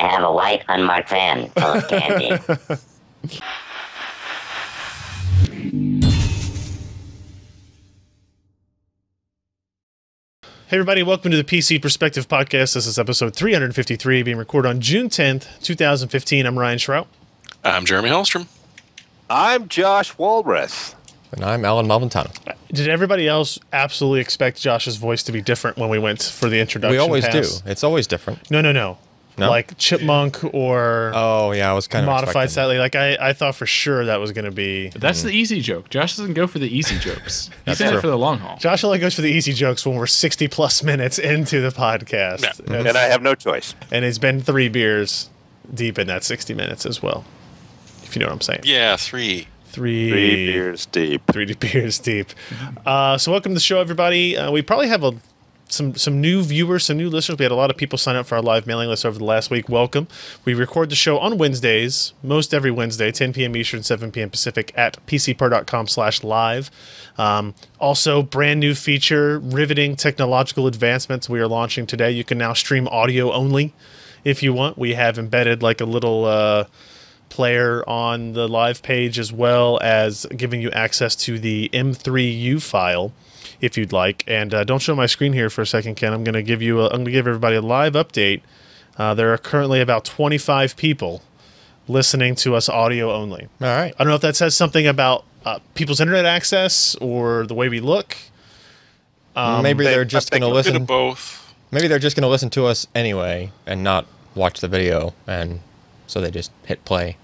have a white unmarked van full of candy. Hey everybody, welcome to the PC Perspective Podcast. This is episode 353, being recorded on June 10th, 2015. I'm Ryan Shrout. I'm Jeremy Hellstrom. I'm Josh Walrath. And I'm Alan Malventano. Did everybody else absolutely expect Josh's voice to be different when we went for the introduction? We always pass? do. It's always different. No. Like Chipmunk or oh yeah, I was kind of modified slightly. Like I thought for sure that was going to be. But that's the easy joke. Josh doesn't go for the easy jokes. He's in true. it for the long haul. Josh only goes for the easy jokes when we're 60 plus minutes into the podcast. Yeah. And I have no choice. And it's been 3 beers deep in that 60 minutes as well. If you know what I'm saying. Yeah, 3. 3 beers deep. 3 beers deep. So welcome to the show, everybody. We probably have some new viewers, some new listeners. We had a lot of people sign up for our live mailing list over the last week. Welcome. We record the show on Wednesdays, most every Wednesday, 10 p.m. Eastern, 7 p.m. Pacific at PCPer.com/live. Also, brand new feature, riveting technological advancements we are launching today. You can now stream audio only if you want. We have embedded like a little player on the live page, as well as giving you access to the M3U file if you'd like. And don't show my screen here for a second, Ken. I'm going to give everybody a live update. There are currently about 25 people listening to us audio only. All right. I don't know if that says something about people's internet access or the way we look. Maybe they're just going to Bit of listen. both. Maybe they're just going to listen to us anyway and not watch the video, and so they just hit play.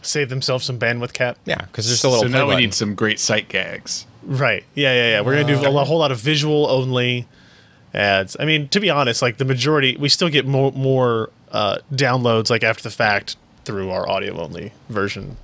Save themselves some bandwidth cap. Yeah, because there's a little. So now we play need button. some great sight gags. Right. Yeah. We're going to do a whole lot of visual only ads. I mean, to be honest, like the majority, we still get more downloads like after the fact through our audio only version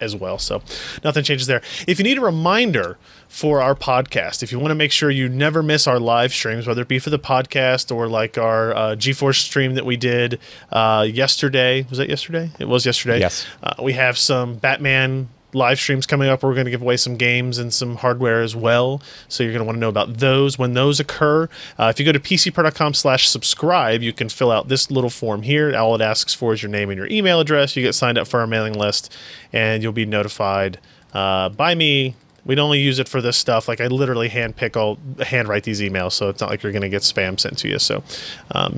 as well. So nothing changes there. If you need a reminder for our podcast, if you want to make sure you never miss our live streams, whether it be for the podcast or like our GeForce stream that we did yesterday. Was that yesterday? It was yesterday. Yes. We have some Batman live streams coming up. We're going to give away some games and some hardware as well, so you're going to want to know about those when those occur. If you go to PCPer.com/subscribe, you can fill out this little form here. All it asks for is your name and your email address. You get signed up for our mailing list, and you'll be notified by me. We'd only use it for this stuff. Like I literally handwrite these emails, so it's not like you're going to get spam sent to you. So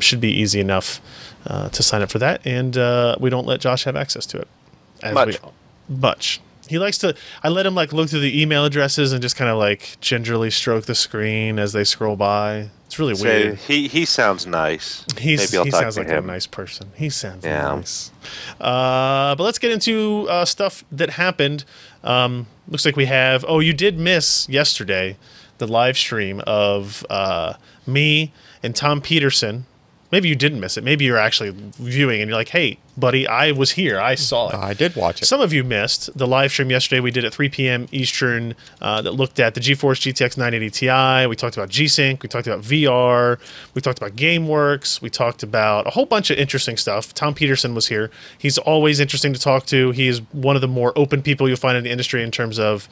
should be easy enough to sign up for that, and we don't let Josh have access to it. Much. He likes to. I let him like look through the email addresses and just kind of like gingerly stroke the screen as they scroll by. It's really weird. He sounds nice. Maybe I'll he talk sounds to like him. a nice person. He sounds nice. But let's get into stuff that happened. Looks like we have. Oh, you did miss yesterday the live stream of me and Tom Peterson. Maybe you didn't miss it. Maybe you're actually viewing and you're like, hey, buddy, I was here. I saw it. I did watch it. Some of you missed the live stream yesterday we did at 3 p.m. Eastern that looked at the GeForce GTX 980 Ti. We talked about G-Sync. We talked about VR. We talked about GameWorks. We talked about a whole bunch of interesting stuff. Tom Peterson was here. He's always interesting to talk to. He is one of the more open people you'll find in the industry in terms of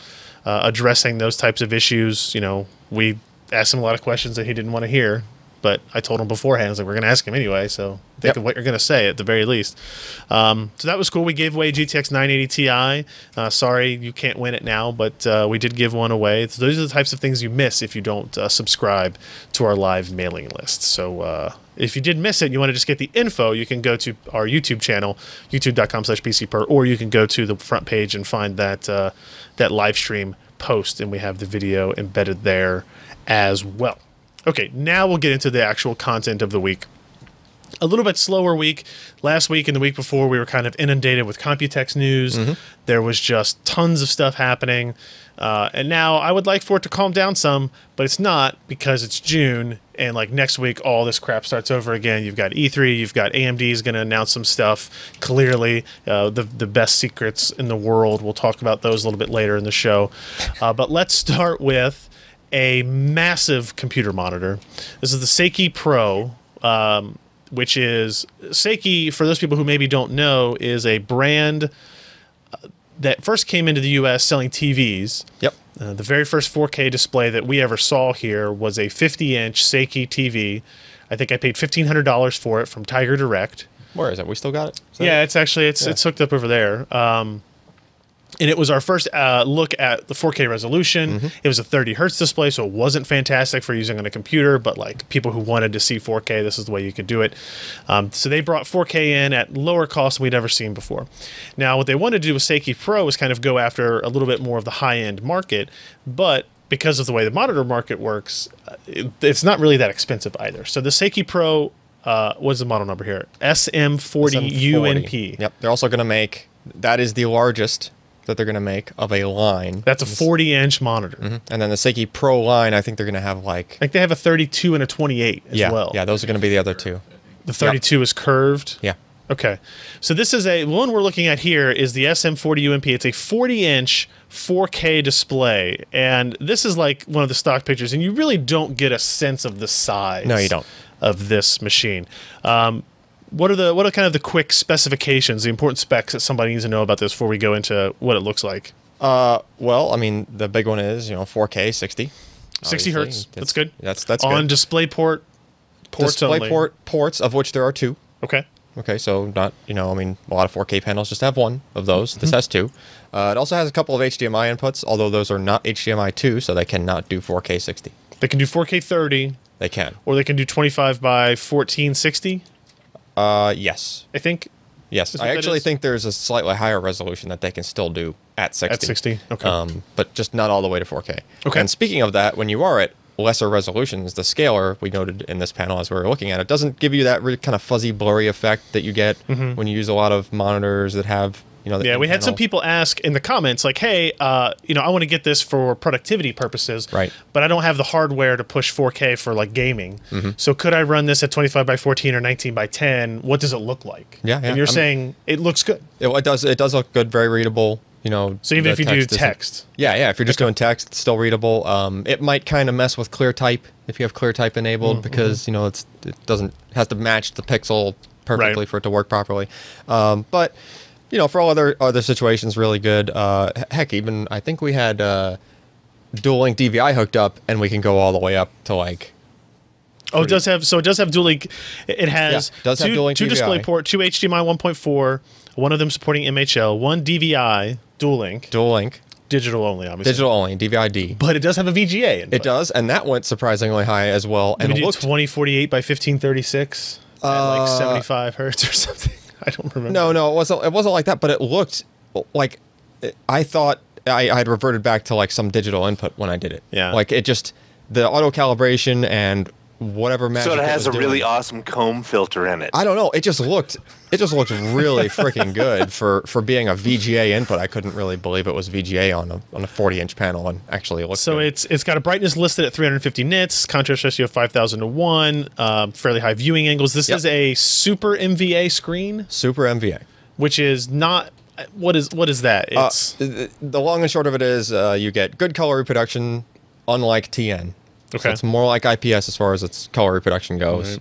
addressing those types of issues. You know, we asked him a lot of questions that he didn't want to hear. But I told him beforehand, I was like, we're going to ask him anyway, so think of what you're going to say at the very least. So that was cool. We gave away GTX 980 Ti. Sorry, you can't win it now, but we did give one away. So those are the types of things you miss if you don't subscribe to our live mailing list. So if you did miss it and you want to just get the info, you can go to our YouTube channel, youtube.com/PCPer, or you can go to the front page and find that live stream post, and we have the video embedded there as well. Okay, now we'll get into the actual content of the week. A little bit slower week. Last week and the week before, we were kind of inundated with Computex news. There was just tons of stuff happening. And now I would like for it to calm down some, but it's not, because it's June, and like next week, all this crap starts over again. You've got E3, you've got AMD is going to announce some stuff. Clearly, the best secrets in the world. We'll talk about those a little bit later in the show. But let's start with a massive computer monitor. This is the Seiki Pro, which is Seiki, for those people who maybe don't know, is a brand that first came into the US selling TVs. Yep. The very first 4K display that we ever saw here was a 50-inch Seiki TV. I think I paid $1,500 for it from Tiger Direct. Where is it? We still got it? Is that Yeah, it? it's actually it's hooked up over there. And it was our first look at the 4K resolution. It was a 30 hertz display, so it wasn't fantastic for using on a computer, but like people who wanted to see 4K, this is the way you could do it. So they brought 4K in at lower cost than we'd ever seen before. Now, what they wanted to do with Seiki Pro was kind of go after a little bit more of the high-end market, but because of the way the monitor market works, it's not really that expensive either. So the Seiki Pro, what's the model number here? SM40UNP. Yep. They're also going to make, that is the largest that they're going to make of a line. That's a 40-inch monitor. And then the Seiki Pro line, I think they're going to have like... Like they have a 32 and a 28 as well. Yeah, those are going to be the other two. The 32 is curved? Yeah. Okay. So this is the one we're looking at here is the SM40UMP. It's a 40-inch 4K display. And this is like one of the stock pictures, and you really don't get a sense of the size No, you don't. of this machine. What are kind of the quick specifications, the important specs that somebody needs to know about this before we go into what it looks like? Well, I mean, the big one is, 4K 60. 60 hertz. That's good. That's on good. display ports Display only. ports, of which there are 2. Okay. Okay, so not, a lot of 4K panels just have 1 of those. This has 2. It also has a couple of HDMI inputs, although those are not HDMI 2, so they cannot do 4K 60. They can do 4K 30. They can. Or they can do 25 by 1460. Yes. I think. Yes. Is what I that actually is? think there's a slightly higher resolution that they can still do at 60. At 60. Okay. But just not all the way to 4K. Okay. And speaking of that, when you are at lesser resolutions, the scaler we noted in this panel as we were looking at it doesn't give you that really kind of fuzzy, blurry effect that you get when you use a lot of monitors that have, the yeah, we had some in-panel. people ask in the comments, like, hey, I want to get this for productivity purposes, Right. but I don't have the hardware to push 4K for like gaming. So could I run this at 25 by 14 or 19 by 10? What does it look like? Yeah, And you're saying it looks good. It does look good, very readable. So even the if you do isn't- text. Yeah, if you're just doing text, it's still readable. It might kind of mess with ClearType if you have ClearType enabled because it has to match the pixel perfectly Right. for it to work properly. But for all other situations, really good. Heck, even I think we had dual link DVI hooked up, and we can go all the way up to like. Oh, it does have dual link. It has does have dual link two display DVI. port, 2 HDMI 1.4, one of them supporting MHL, one DVI, dual link, digital only, obviously. Digital only, DVI-D. But it does have a VGA input. It does, and that went surprisingly high as well. Did And we do looked 2048 by 1536 at like 75 hertz or something? I don't remember. No, it wasn't like that, but it looked like I thought I had reverted back to like some digital input when I did it. Yeah. Like it just the auto calibration and whatever magic. So it has was a really doing. awesome comb filter in it. I don't know. It just looked really freaking good for being a VGA input. I couldn't really believe it was VGA on a 40-inch panel, and actually it looked So good. it's got a brightness listed at 350 nits, contrast ratio of 5,000 to 1, fairly high viewing angles. This is a super MVA screen, Super MVA. which is not. What is that? It's The long and short of it is you get good color reproduction, unlike TN. okay. So it's more like IPS as far as its color reproduction goes.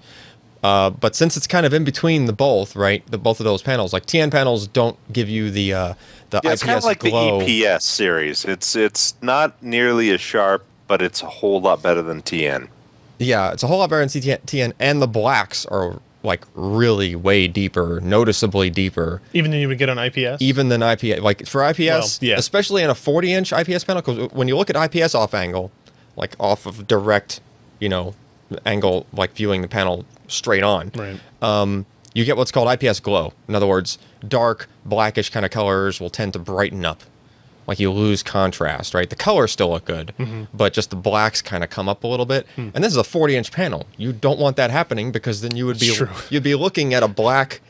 But since it's kind of in between both of those panels, like TN panels don't give you the Yeah, IPS it's kind of like glow. the EPS series. It's not nearly as sharp, but it's a whole lot better than TN. Yeah, it's a whole lot better than TN, and the blacks are like really way deeper, noticeably deeper, even than you would get on IPS. even than IPS. Like for IPS, Well, yeah. especially in a 40-inch IPS panel, because when you look at IPS off angle, like off of direct, angle, like viewing the panel straight on, Right. You get what's called IPS glow. In other words, dark, blackish kind of colors will tend to brighten up. Like you lose contrast, right? The colors still look good, but just the blacks kind of come up a little bit. And this is a 40-inch panel. You don't want that happening because then you'd be looking at a black,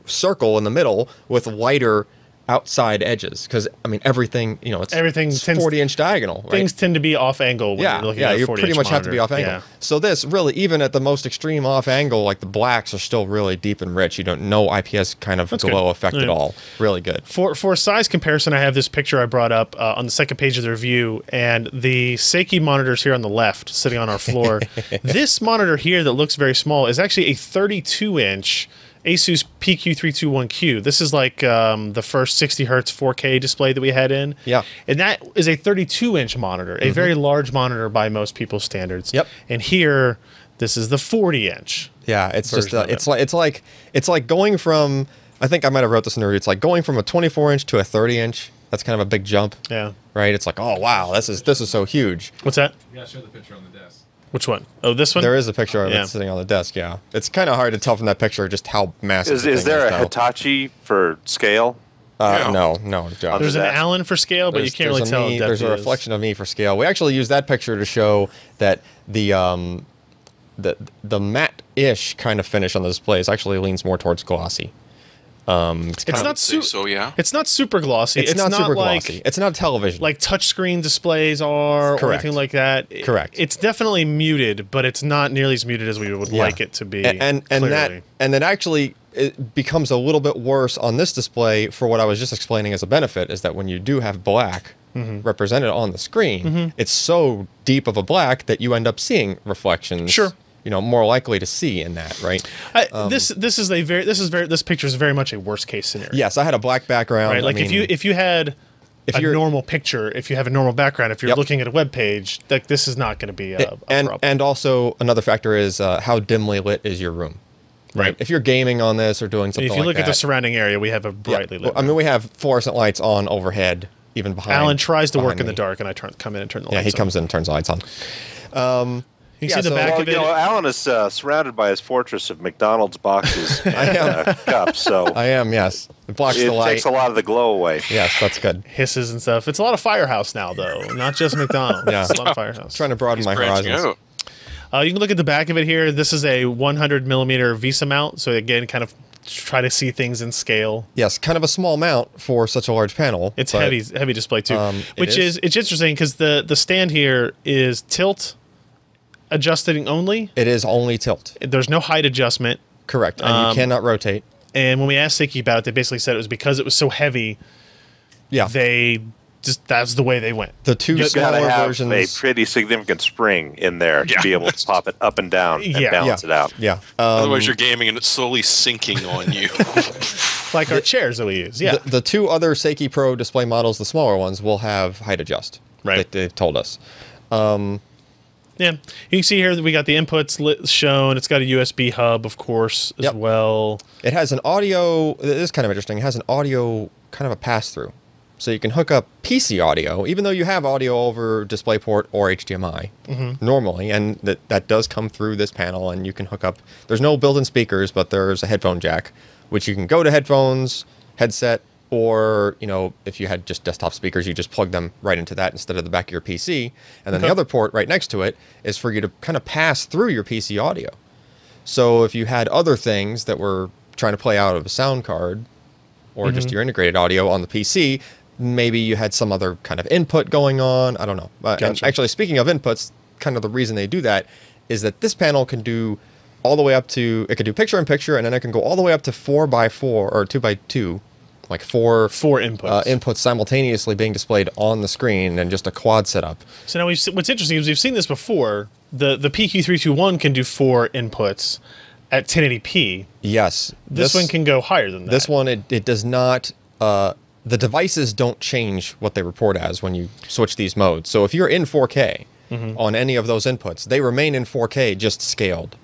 circle in the middle with lighter outside edges. Because everything, it's 40-inch diagonal. Right? Things tend to be off angle when you're looking at a you 40-inch pretty much have to be monitor. off angle. Yeah. So this really, even at the most extreme off angle, like the blacks are still really deep and rich. You don't know IPS kind of glow good. effect at Yeah. all. Really good. For a size comparison, I have this picture I brought up on the second page of the review, and the Seiki monitors here on the left, sitting on our floor. This monitor here that looks very small is actually a 32-inch ASUS PQ321Q. This is like the first 60 hertz 4K display that we had in. Yeah. And that is a 32-inch monitor, a very large monitor by most people's standards. Yep. And here, this is the 40-inch. Yeah, it's just version of it's like going from, I think I might have wrote this in the review. It's like going from a 24-inch to a 30-inch. That's kind of a big jump. Yeah. Right. It's like, oh wow, this is so huge. What's that? You gotta show the picture on the desk. Which one? Oh, this one? There is a picture of Yeah. it sitting on the desk. Yeah, it's kind of hard to tell from that picture just how massive. Is there a though. Hitachi for scale? No, John. There's an that. Allen for scale, but you can't really tell. There's a reflection of me for scale. We actually use that picture to show that the matte-ish kind of finish on the displays actually leans more towards glossy. It's not super. So yeah. It's not super glossy. It's not super like, glossy. It's not television. like touchscreen displays are or Correct. anything like that. Correct. It's definitely muted, but it's not nearly as muted as we would Yeah. like it to be. and clearly. that actually it becomes a little bit worse on this display for what I was just explaining as a benefit is that when you do have black represented on the screen, it's so deep of a black that you end up seeing reflections. Sure. More likely to see in that, right? This picture is very much a worst case scenario. Yes, I had a black background. Right. Like I mean, if you had if a you're- normal picture, if you have a normal background, if you're Yep. looking at a web page, like this is not going to be a problem. and also another factor is how dimly lit is your room. Right. If you're gaming on this or doing something if you like look that, at the surrounding area, we have a brightly lit. I mean, we have fluorescent lights on overhead, even behind. Alan tries to work behind in the me. dark, and I come in and turn the Yeah, lights he on. comes in and turns the lights on. You yeah, see the so- back Well, of it. Alan is surrounded by his fortress of McDonald's boxes I and am. cups, so I am, yes. It blocks it the light. takes a lot of the glow away. Yes, that's good. Hisses and stuff. It's a lot of Firehouse now, though, not just McDonald's. Yeah. It's a lot of Firehouse. Trying to broaden my Branching horizons. out. You can look at the back of it here. This is a 100 millimeter VESA mount, so again, kind of try to see things in scale. Yes, kind of a small mount for such a large panel. It's but, heavy display too, it which is. it's interesting because the stand here is tilt adjusting only. It is only tilt. There's no height adjustment. Correct. And you cannot rotate. And when we asked Seiki about it, they basically said it was because it was so heavy. Yeah. That's the way they went. The two You smaller gotta have versions. a pretty significant spring in there to be able to pop it up and down and Yeah. balance it out. Yeah. Otherwise, you're gaming and it's slowly sinking on you. Like our chairs that we use. Yeah. The two other Seiki Pro display models, the smaller ones, will have height adjust. Right. They've told us. Yeah. You can see here that we got the inputs shown. It's got a USB hub, of course, as Yep. well. It has an audio. This is kind of interesting. It has an audio kind of a pass through. So you can hook up PC audio, even though you have audio over DisplayPort or HDMI normally, and that does come through this panel, and you can hook up. There's no built-in speakers, but there's a headphone jack, which you can go to headphones, headset, or if you had just desktop speakers, you just plug them right into that instead of the back of your PC. And then the other port right next to it is for you to kind of pass through your PC audio. So if you had other things that were trying to play out of a sound card, or just your integrated audio on the PC. Maybe you had some other kind of input going on. I don't know. And Gotcha. actually, speaking of inputs, kind of the reason they do that is that this panel can do all the way up to, it can do picture-in-picture, and then it can go all the way up to 4x4 or 2x2, like four inputs. inputs simultaneously being displayed on the screen and just a quad setup. So now what's interesting is we've seen this before. The PQ321 can do 4 inputs at 1080p. Yes. This one can go higher than that. This one, it does not... the devices don't change what they report as when you switch these modes. So if you're in 4K on any of those inputs, they remain in 4K, just scaled.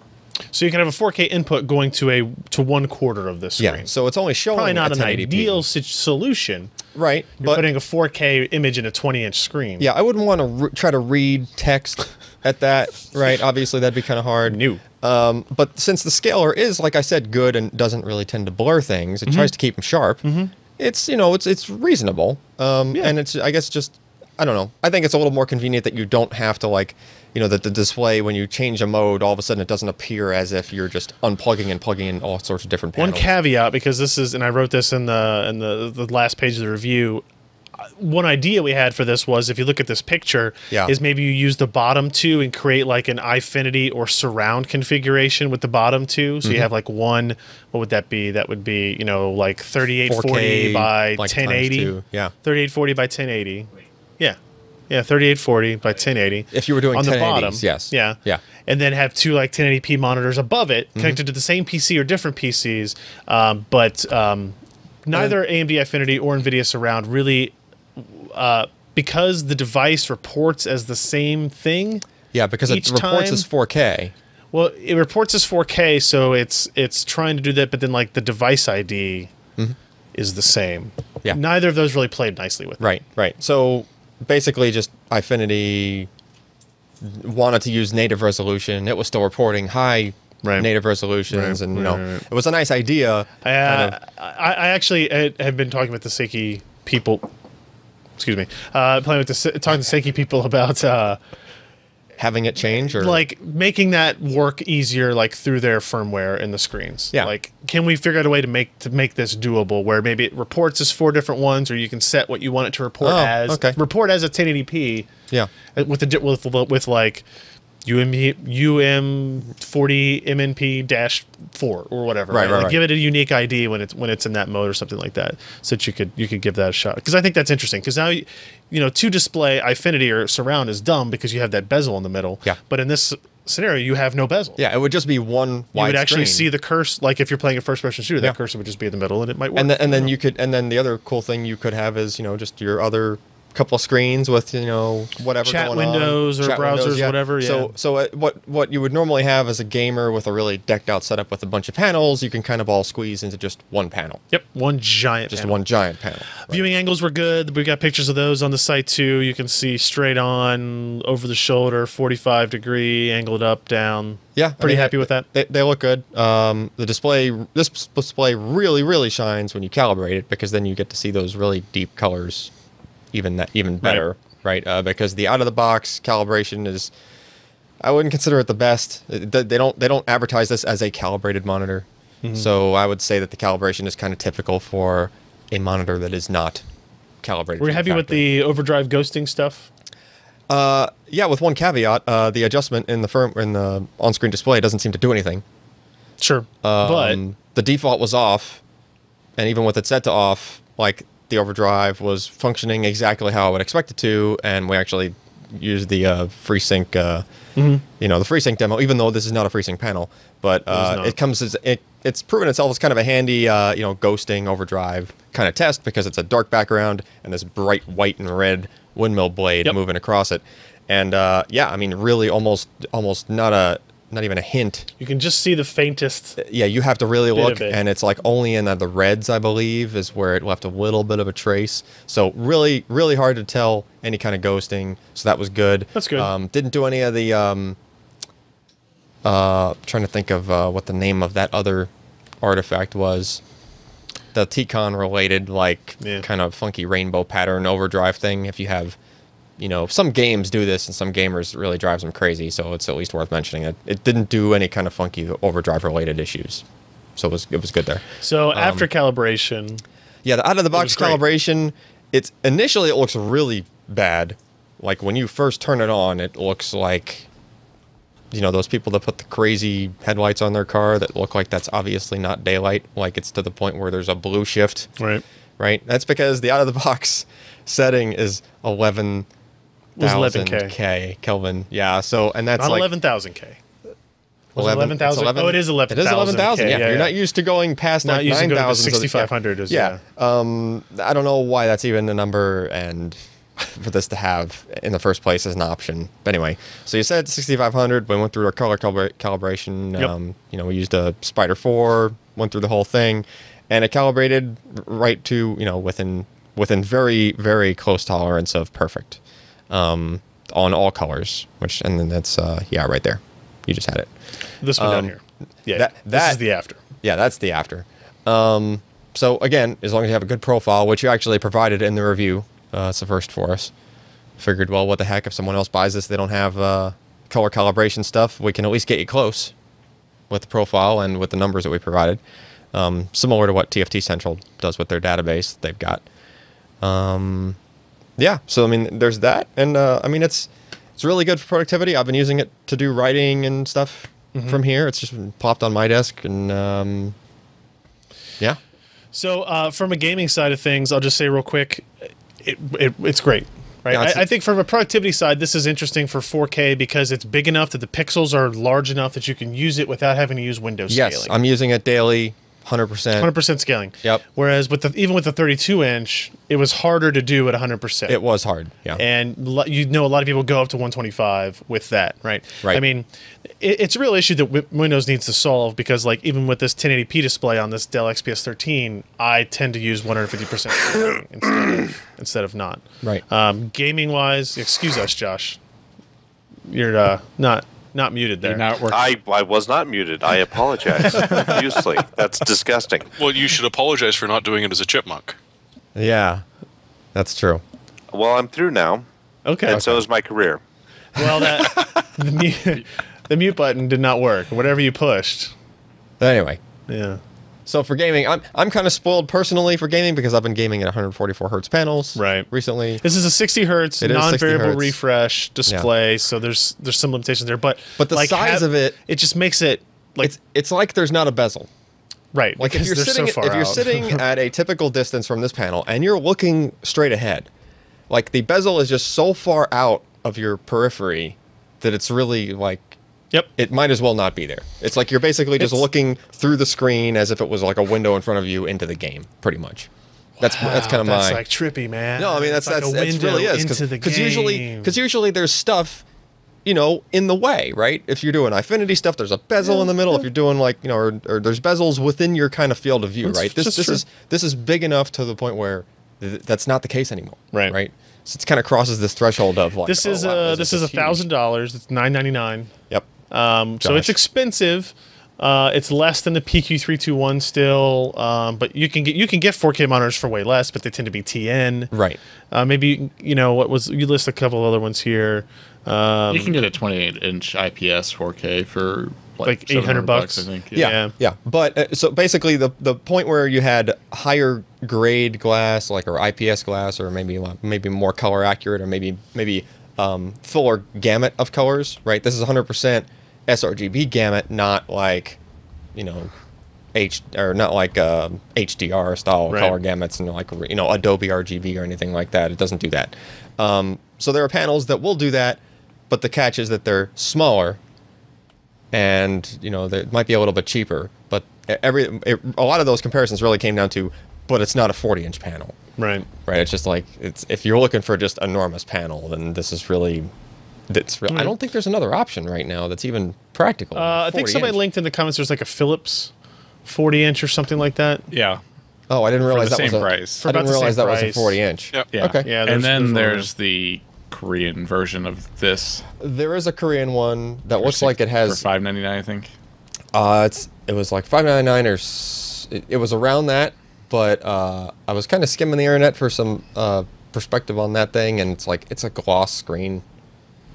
So you can have a 4K input going to 1/4 of this screen. Yeah, so it's only showing Probably not at an 1080p. ideal solution. Right, You're putting a 4K image in a 20-inch screen. yeah, I wouldn't want to try to read text at that, right? Obviously, that'd be kind of hard. New. But since the scaler is, like I said, good and doesn't really tend to blur things, it tries to keep them sharp. It's it's reasonable. And it's, I guess, just, I don't know. I think it's a little more convenient that you don't have to that the display, when you change a mode, all of a sudden it doesn't appear as if you're just unplugging and plugging in all sorts of different panels. One caveat, because this is, and I wrote this in the last page of the review. One idea we had for this was, if you look at this picture, is maybe you use the bottom two and create like an iFinity or surround configuration with the bottom two. So you have like one, what would that be? That would be, like 3840 by 1080. Yeah. 3840 by 1080. Yeah, 3840 by 1080. If you were doing on the 1080s, bottom, yes. yeah, and then have two like 1080p monitors above it, connected to the same PC or different PCs, but neither AMD Ifinity or NVIDIA Surround really, because the device reports as the same thing. Yeah, because it Each reports time- as 4K. Well, it reports as 4K, so it's trying to do that, but then like the device ID is the same. Yeah. Neither of those really played nicely with it. Right, right. So basically, just Eyefinity wanted to use native resolution. It was still reporting high native resolutions, and it was a nice idea. I actually have been talking with the Seiki people. Excuse me. Talking to Seiki people about having it change, or like making that work easier, like through their firmware in the screens. Yeah. Like, can we figure out a way to make this doable, where maybe it reports as 4 different ones, or you can set what you want it to report as. Okay. Report as a 1080p. Yeah. With like UM40 MNP-4 or whatever. Right. Like, give it a unique ID when it's in that mode or something like that, so that you could give that a shot. Because I think that's interesting. Because now to display Eyefinity or surround is dumb because you have that bezel in the middle. Yeah. But in this scenario, you have no bezel. Yeah, it would just be one wide You would actually screen. see the cursor, like if you're playing a first-person shooter, that cursor would just be in the middle, and it might work. And then the other cool thing you could have is just your other couple of screens with whatever chat going windows on. or Chat browsers, windows, yeah. whatever. Yeah. So what you would normally have as a gamer with a really decked out setup with a bunch of panels, you can kind of all squeeze into just one panel. Yep, one giant panel. Viewing angles were good. We got pictures of those on the site too. You can see straight on, over the shoulder, 45-degree, angled up, down. Yeah, pretty happy with that. They look good. This display really, really shines when you calibrate it, because then you get to see those really deep colors even better, right? Because the out of the box calibration is, I wouldn't consider it the best. They don't advertise this as a calibrated monitor, so I would say that the calibration is kind of typical for a monitor that is not calibrated. Were you happy with the overdrive ghosting stuff? Yeah, with one caveat: the adjustment in the on-screen display doesn't seem to do anything. Sure, but the default was off, and even with it set to off, like, the overdrive was functioning exactly how I would expect it to, and we actually used the FreeSync, the FreeSync demo, even though this is not a FreeSync panel, but it comes as it's proven itself as kind of a handy, ghosting overdrive kind of test, because it's a dark background and this bright white and red windmill blade moving across it, and I mean, really almost not even a hint. You can just see the faintest. Yeah, you have to really look, it. and it's like only in the reds, I believe, is where it left a little bit of a trace. So really, really hard to tell any kind of ghosting. So that was good. That's good. Didn't do any of the trying to think of what the name of that other artifact was. The T-Con related, kind of funky rainbow pattern overdrive thing. If you have, some games do this, and some gamers it really drives them crazy. So it's at least worth mentioning it. It didn't do any kind of funky overdrive related issues. So it was good there. So after calibration, yeah, the out of the box great. calibration, initially it looks really bad. Like when you first turn it on, it looks like, those people that put the crazy headlights on their car that look like that's obviously not daylight. Like it's to the point where there's a blue shift. right? Right. That's because the out of the box setting is 11,000 Kelvin. Yeah. So, and that's Not like 11,000 K. 11,000. Oh, it is 11,000. It is 11,000. Yeah. Yeah. You're not used to going past Not like used to go to 9,000. 6,500. Yeah. I don't know why that's even a number, and for this to have in the first place as an option. But anyway, so you said 6,500. We went through our color calibration. Yep. We used a Spider 4, went through the whole thing, and it calibrated right to within very, very close tolerance of perfect on all colors. And then that's right there. You just had it. This one down here. Yeah. This is the after. Yeah, that's the after. So again, as long as you have a good profile, which you actually provided in the review, it's the first for us. Figured, well, what the heck, if someone else buys this, they don't have color calibration stuff, we can at least get you close with the profile and with the numbers that we provided. Similar to what TFT Central does with their database they've got. Yeah, so I mean, there's that, and I mean, it's really good for productivity. I've been using it to do writing and stuff from here. It's just been plopped on my desk, and yeah. So from a gaming side of things, I'll just say real quick, it's great. Right? Yeah, I think from a productivity side, this is interesting for 4K because it's big enough that the pixels are large enough that you can use it without having to use window scaling. Yes, I'm using it daily, 100%. 100% scaling. Yep. Whereas even with the 32-inch, it was harder to do at 100%. It was hard. Yeah. And a lot of people go up to 125 with that, right? Right. I mean, it's a real issue that Windows needs to solve because, like, even with this 1080p display on this Dell XPS 13, I tend to use 150% scaling instead of not. Right. Gaming wise, excuse us, Josh. You're not muted there. You're not working. I was not muted. I apologize profusely. That's disgusting. Well, you should apologize for not doing it as a chipmunk. Yeah. That's true. Well, I'm through now, Okay. and so is my career. Well, the mute button did not work. Whatever you pushed. Anyway. Yeah. So for gaming, I'm kind of spoiled personally for gaming because I've been gaming at 144 hertz panels recently. This is a 60 hertz It is 60 non-variable hertz. refresh display, so there's some limitations there. But the like, size of it, it just makes it like it's like there's not a bezel. right. Like if because you're they're sitting so far if you're out. sitting at a typical distance from this panel and you're looking straight ahead, like the bezel is just so far out of your periphery that it's really like Yep. it might as well not be there. It's like you're basically just looking through the screen as if it was like a window in front of you into the game, pretty much. That's kind of that's my like trippy, man. No, I mean It's like a that's really window is into the because game. usually there's stuff, you know, in the way, right? If you're doing Infinity stuff, there's a bezel in the middle. If you're doing like, you know, or there's bezels within your kind of field of view, That's right? This just true. this is big enough to the point where that's not the case anymore, Right. Right. So it kind of crosses this threshold of like This is this is $1,000. It's $999. Yep. So Gosh. it's expensive. It's less than the PQ321 still, but you can get 4K monitors for way less, but they tend to be TN. Right. Maybe you list a couple other ones here. You can get a 28-inch IPS 4K for Like $700 $800, I think. Yeah. But so basically, the point where you had higher grade glass, like or IPS glass, or maybe more color accurate, or maybe fuller gamut of colors, right? This is 100% sRGB gamut, not like, you know, not like HDR style Right. color gamuts and like, you know, Adobe RGB or anything like that. It doesn't do that. So there are panels that will do that, but the catch is that they're smaller. And you know, they might be a little bit cheaper, but a lot of those comparisons really came down to, but it's not a 40-inch panel, Right. right? It's just like if you're looking for just enormous panel, then this is really, I don't think there's another option right now that's even practical. I think somebody 40-inch. linked in the comments. There's like a Philips 40-inch or something like that. Yeah. Oh, I didn't realize the that was same a price. I about didn't the realize same that was a price. 40-inch. Yep. Yeah. Okay. Yeah, And then there's there's the Korean version of this. There is a Korean one that looks like it for has. $5.99, I think. It was like $5.99 or it was around that, but I was kind of skimming the internet for some perspective on that thing, and it's a gloss screen.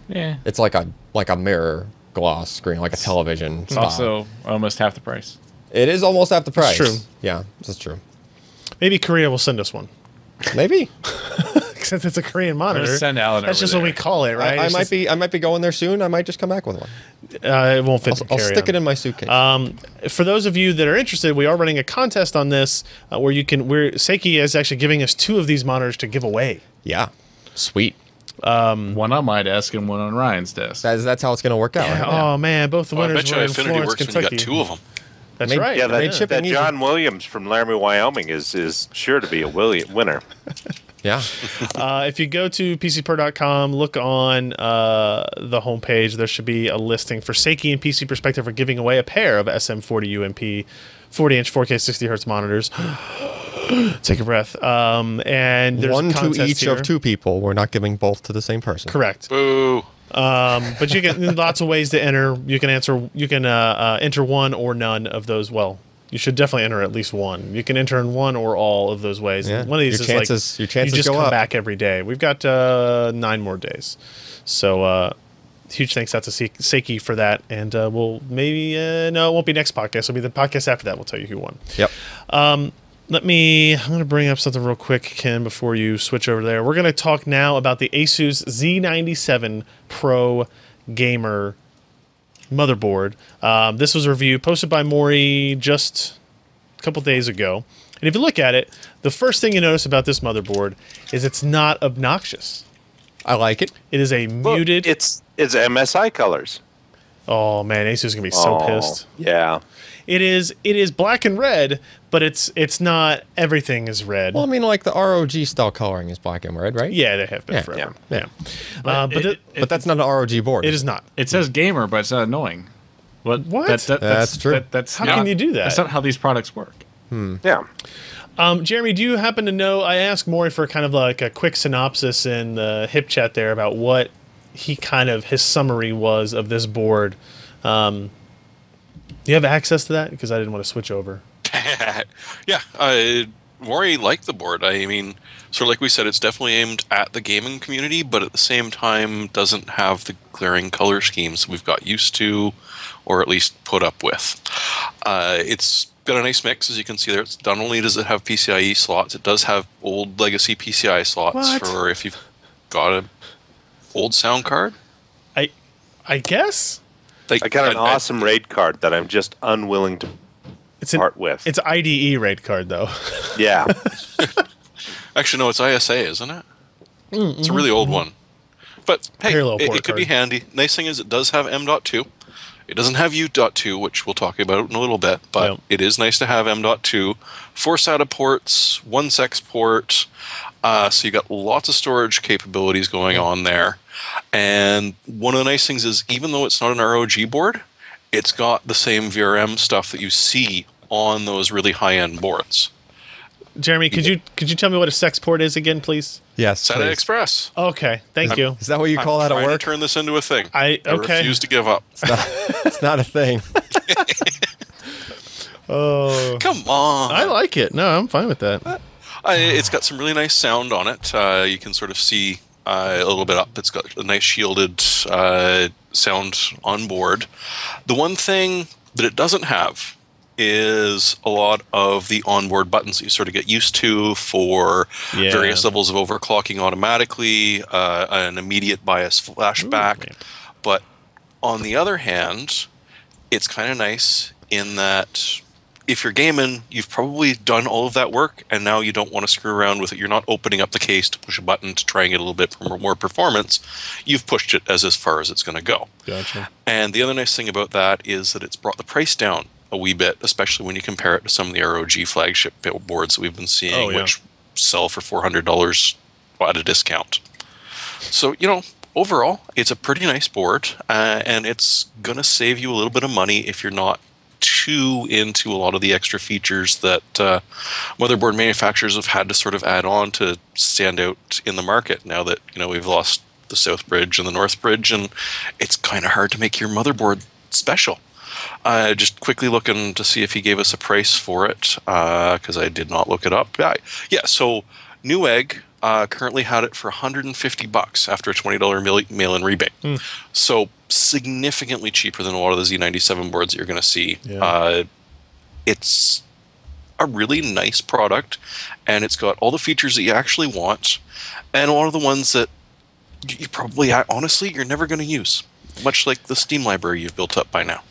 Yeah. It's like a mirror gloss screen, like a television. It's style. also almost half the price. It is almost half the price. true. Yeah, that's true. Maybe Korea will send us one. Maybe Since it's a Korean monitor. Just send Alan That's over just what there. we call it, right? I It's might just- be going there soon. I might just come back with one. It won't fit. I'll stick it in my suitcase. For those of you that are interested, we are running a contest on this where Seiki is actually giving us 2 of these monitors to give away. Yeah, sweet. One on my desk and one on Ryan's desk. That's how it's gonna work out. Right? Oh man, both the I winners bet you were in Infinity Florence, works Kentucky. when you got 2 of them. That's Maybe- right. Yeah, They that, ship that easy. John Williams from Laramie, Wyoming is sure to be a winner. Yeah. If you go to PCPer.com, look on the homepage, there should be a listing for Seiki and PC Perspective for giving away a pair of SM40 UMP 40-inch 4K 60Hz monitors. Take a breath. And there's One a to contest each here. of 2 people. We're not giving both to the same person. Correct. Boo. But you can lots of ways to enter. You can enter one or none of those. Well, you should definitely enter at least one. You can enter in one or all of those ways. Yeah. One of these Your is chances you just go come up. back every day. We've got 9 more days. So huge thanks out to Seiki for that. And we'll maybe no, it won't be next podcast. It'll be the podcast after that. We'll tell you who won. Yep. I'm going to bring up something real quick, Ken, before you switch over there. We're going to talk now about the ASUS Z97 Pro Gamer motherboard. This was a review posted by Maury just a couple days ago. And if you look at it, the first thing you notice about this motherboard is it's not obnoxious. I like it. It is a muted... It's MSI colors. Oh, man, ASUS is going to be so Oh, pissed. Yeah. It is black and red, but it's not everything is red. Well, I mean, like the ROG style coloring is black and red, right? Yeah, they have been Yeah. forever. Yeah. Yeah. But that's not an ROG board. It is not. It says gamer, but it's not annoying. What? That's true. That's How not, can you do that? That's not how these products work. Yeah. Jeremy, do you happen to know? I asked Maury for kind of like a quick synopsis in the hip chat there about what his summary was of this board. Do you have access to that? Because I didn't want to switch over. Yeah, Maury liked the board. I mean, sort of like we said, it's definitely aimed at the gaming community, but at the same time doesn't have the glaring color schemes we've got used to, or at least put up with. It's got a nice mix, as you can see there. It's not only does it have PCIe slots, it does have old legacy PCI slots for if you've got an old sound card. I guess I got an awesome RAID card that I'm just unwilling to part with. It's IDE RAID card though. Yeah. Actually, no, it's ISA, isn't it? It's a really old one. But hey, it could be handy. Nice thing is it does have M.2. It doesn't have U.2, which we'll talk about in a little bit, but it is nice to have M.2. 4 SATA ports, 1 SEX port, so you got lots of storage capabilities going on there. And one of the nice things is, even though it's not an ROG board, it's got the same VRM stuff that you see on those really high-end boards. Jeremy, could you tell me what a SEX port is again, please? Yes, SATA Express. Okay, thank you. Is that what you call that at I'm trying work? to turn this into a thing. I refuse to give up. It's not a thing. Oh, Come on. I like it. No, I'm fine with that. It's got some really nice sound on it. You can sort of see a little bit up. It's got a nice shielded sound on board. The one thing that it doesn't have is a lot of the onboard buttons that you sort of get used to for various levels of overclocking automatically, an immediate bias flashback. Ooh, but on the other hand, it's kind of nice in that if you're gaming, you've probably done all of that work, and now you don't want to screw around with it. You're not opening up the case to push a button to try and get a little bit more performance. You've pushed it as far as it's going to go. Gotcha. And the other nice thing about that is that it's brought the price down a wee bit, especially when you compare it to some of the ROG flagship boards that we've been seeing, which sell for $400 at a discount. So, overall, it's a pretty nice board, and it's going to save you a little bit of money if you're not too into a lot of the extra features that motherboard manufacturers have had to sort of add on to stand out in the market now that, we've lost the South Bridge and the North Bridge, and it's kind of hard to make your motherboard special. Just quickly looking to see if he gave us a price for it, because I did not look it up. Yeah, so Newegg currently had it for $150 after a $20 mail-in rebate. So significantly cheaper than a lot of the Z97 boards that you're going to see. Yeah. It's a really nice product, and it's got all the features that you actually want, and a lot of the ones that you probably, honestly, you're never going to use, much like the Steam library you've built up by now.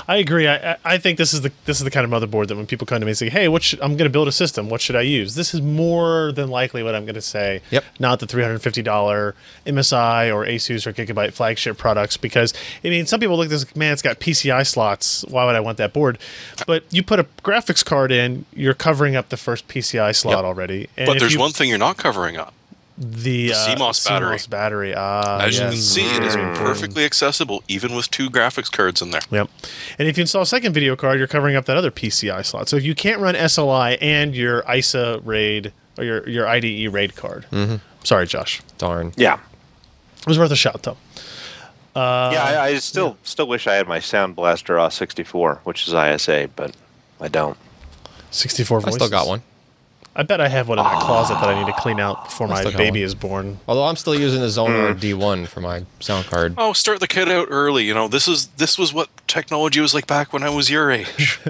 I agree. I think this is the kind of motherboard that when people come to me and say, "Hey, I'm going to build a system. What should I use?" This is more than likely what I'm going to say. Yep. Not the $350 MSI or ASUS or Gigabyte flagship products, because some people look at this, man, it's got PCI slots. Why would I want that board? But you put a graphics card in, you're covering up the first PCI slot already. And but there's one thing you're not covering up. The CMOS battery. CMOS battery. As you can see, it is perfectly accessible, even with 2 graphics cards in there. Yep. And if you install a second video card, you're covering up that other PCI slot. So if you can't run SLI and your ISA RAID or your IDE RAID card. Sorry, Josh. Darn. Yeah. It was worth a shot, though. I still wish I had my Sound Blaster A64, which is ISA, but I don't. 64 voices. I still got one. I bet I have one in my closet that I need to clean out before my baby is born. Although I'm still using the Zoner D1 for my sound card. Oh, start the kid out early. This was what technology was like back when I was your age.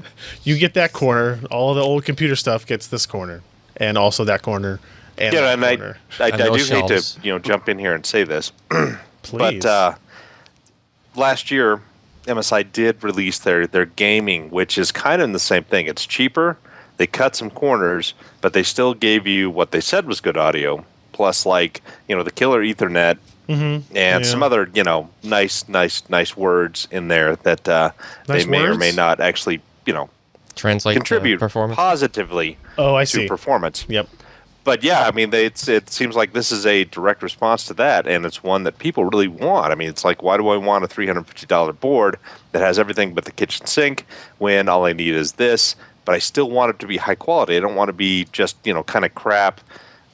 You get that corner. All of the old computer stuff gets this corner, and also that corner, and that corner. I do hate to jump in here and say this, Please. But last year MSI did release their gaming, which is kind of the same thing. It's cheaper. They cut some corners, but they still gave you what they said was good audio, plus the killer Ethernet and some other, nice words in there that they may or may not actually, translate contribute performance positively to performance. Yep. But yeah, I mean, it seems like this is a direct response to that, and it's one that people really want. I mean, it's like, why do I want a $350 board that has everything but the kitchen sink when all I need is this? But I still want it to be high quality. I don't want to be just kind of crap,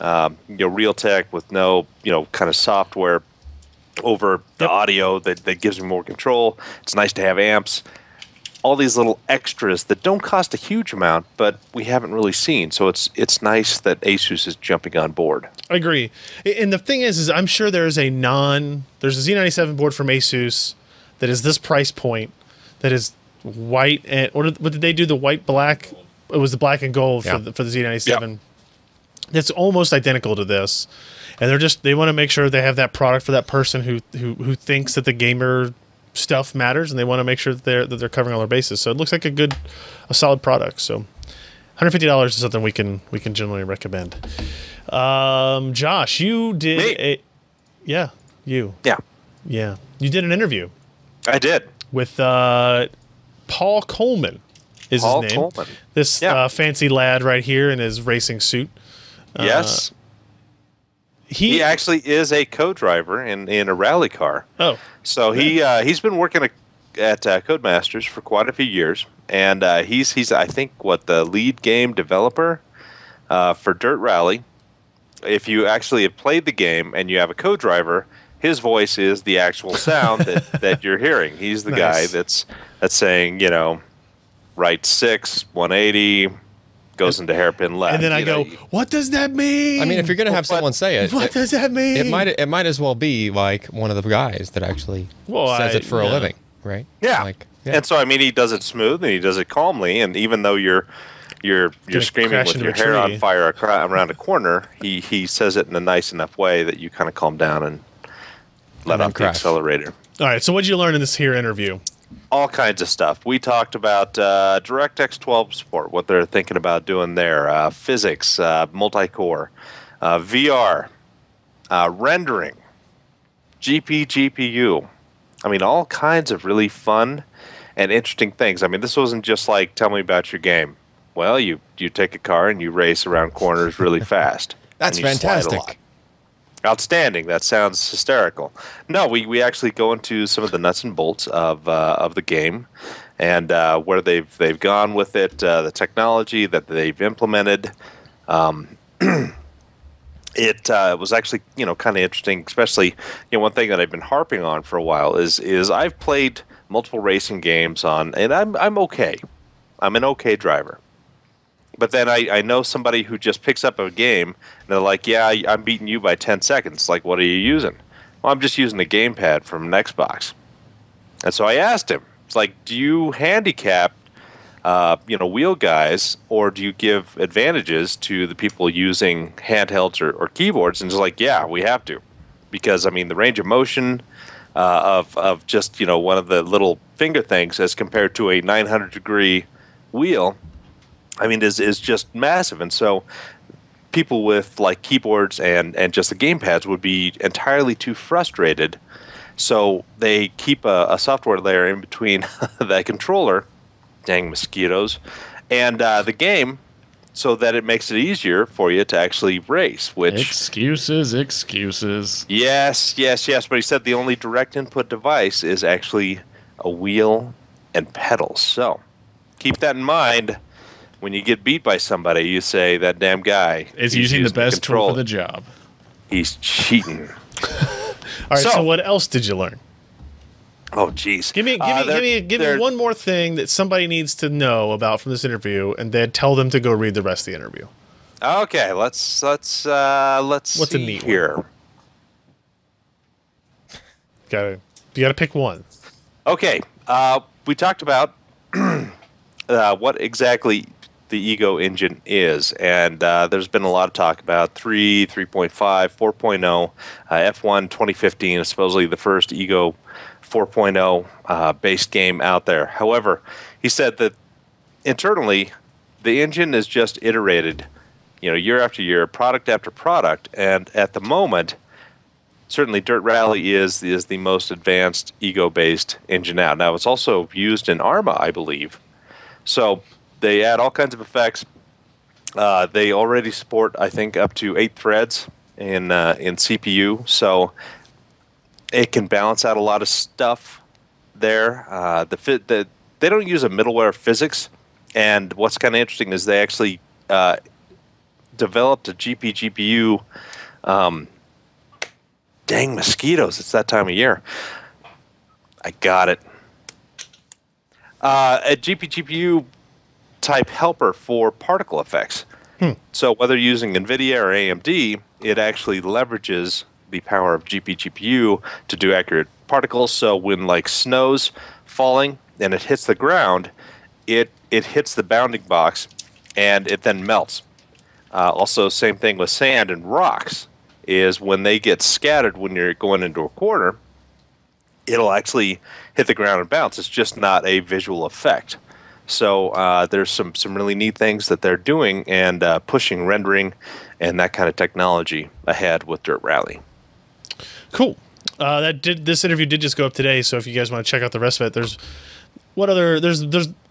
Realtek with no kind of software over the audio that gives me more control. It's nice to have amps. All these little extras that don't cost a huge amount, but we haven't really seen. So it's nice that ASUS is jumping on board. I agree. And the thing is I'm sure there's a Z97 board from ASUS that is this price point that is white and what did they do? The white black? It was the black and gold for the Z97. Yep. That's almost identical to this, and they want to make sure they have that product for that person who thinks that the gamer stuff matters, and they want to make sure that they're covering all their bases. So it looks like a solid product. So $150 is something we can generally recommend. Josh, you did you did an interview. I did with Paul Coleman. Is his name? Coleman. This fancy lad right here in his racing suit. Yes. He actually is a co-driver in a rally car. Oh. So he's been working at Codemasters for quite a few years, and he's I think the lead game developer for Dirt Rally. If you actually have played the game and you have a co-driver, his voice is the actual sound that you're hearing. He's the guy that's saying, right 6, 180, goes into hairpin left. And then I go, what does that mean? I mean, if you're going to have someone say it, what does that mean? It might as well be like one of the guys that actually says it for a living, right? Yeah. And so, I mean, he does it smooth and he does it calmly. And even though you're screaming with your hair on fire around a corner, he says it in a nice enough way that you kind of calm down and let off the accelerator. All right. So what did you learn in this here interview? All kinds of stuff. We talked about DirectX 12 support, what they're thinking about doing there, physics, multi-core, VR, rendering, GPU. I mean, all kinds of really fun and interesting things. I mean, this wasn't just like, tell me about your game. Well, you take a car and you race around corners really fast. That's fantastic. Outstanding. That sounds hysterical. No, we actually go into some of the nuts and bolts of the game and where they've gone with it, the technology that they've implemented. It was actually kind of interesting, especially one thing that I've been harping on for a while is I've played multiple racing games and I'm okay. I'm an okay driver. But then I know somebody who just picks up a game, and they're like, yeah, I'm beating you by 10 seconds. Like, what are you using? Well, I'm just using a gamepad from an Xbox. And so I asked him, it's like, do you handicap, wheel guys, or do you give advantages to the people using handhelds or keyboards? And it's like, yeah, we have to. Because, I mean, the range of motion of just, one of the little finger things as compared to a 900-degree wheel, I mean, is just massive. And so people with like keyboards and just the gamepads would be entirely too frustrated. So they keep a software layer in between that controller, dang mosquitoes, and the game so that it makes it easier for you to actually race. Which Excuses. Yes. But he said the only direct input device is actually a wheel and pedals. So keep that in mind. When you get beat by somebody, you say, that damn guy is using the best tool for the job. He's cheating. All right, so what else did you learn? Oh, geez. Give me one more thing that somebody needs to know about from this interview, and then tell them to go read the rest of the interview. Okay, let's see a neat here. You gotta pick one. Okay, we talked about what exactly the Ego engine is, and there's been a lot of talk about 3, 3.5, 4.0, F1 2015 is supposedly the first Ego 4.0 based game out there. However, he said that internally, the engine is just iterated, year after year, product after product, and at the moment, certainly Dirt Rally is the most advanced ego-based engine out. Now, it's also used in ARMA, I believe. So they add all kinds of effects. They already support, I think, up to 8 threads in CPU. So it can balance out a lot of stuff there. They don't use a middleware physics. And what's kind of interesting is they actually developed a GPU. Dang mosquitoes, it's that time of year. I got it. A GPU type helper for particle effects. So whether using NVIDIA or AMD, it actually leverages the power of GPU to do accurate particles. So when like snow's falling and it hits the ground, it hits the bounding box and it then melts. Also, same thing with sand and rocks, is when they get scattered when you're going into a corner, it'll actually hit the ground and bounce. It's just not a visual effect. So there's some really neat things that they're doing and pushing rendering and that kind of technology ahead with Dirt Rally. Cool. This interview did just go up today, so if you guys want to check out the rest of it, there's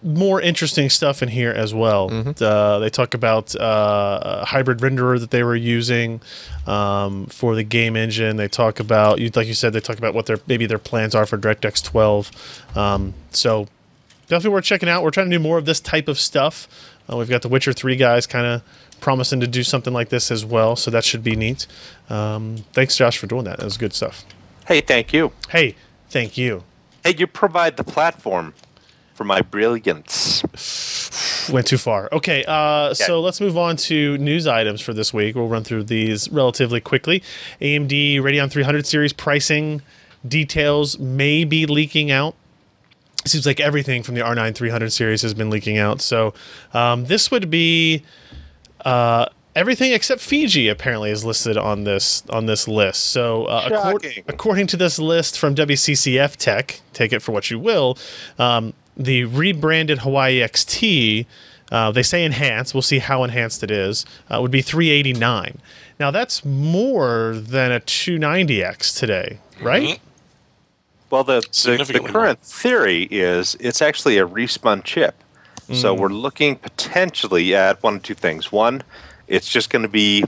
more interesting stuff in here as well. They talk about a hybrid renderer that they were using for the game engine. They talk about, like you said, they talk about what their plans are for DirectX 12. So definitely worth checking out. We're trying to do more of this type of stuff. We've got the Witcher 3 guys kind of promising to do something like this as well, so that should be neat. Thanks, Josh, for doing that. That was good stuff. Hey, thank you. Hey, thank you. Hey, you provide the platform for my brilliance. Went too far. Okay, so let's move on to news items for this week. We'll run through these relatively quickly. AMD Radeon 300 series pricing details may be leaking out. It seems like everything from the R9 300 series has been leaking out. So this would be everything except Fiji apparently is listed on this list. So according to this list from WCCF Tech, take it for what you will, the rebranded Hawaii XT, they say enhanced, we'll see how enhanced it is, would be $389. Now that's more than a 290X today, right? Well, the current theory is it's actually a respun chip. So we're looking potentially at one of two things. One, it's just going to be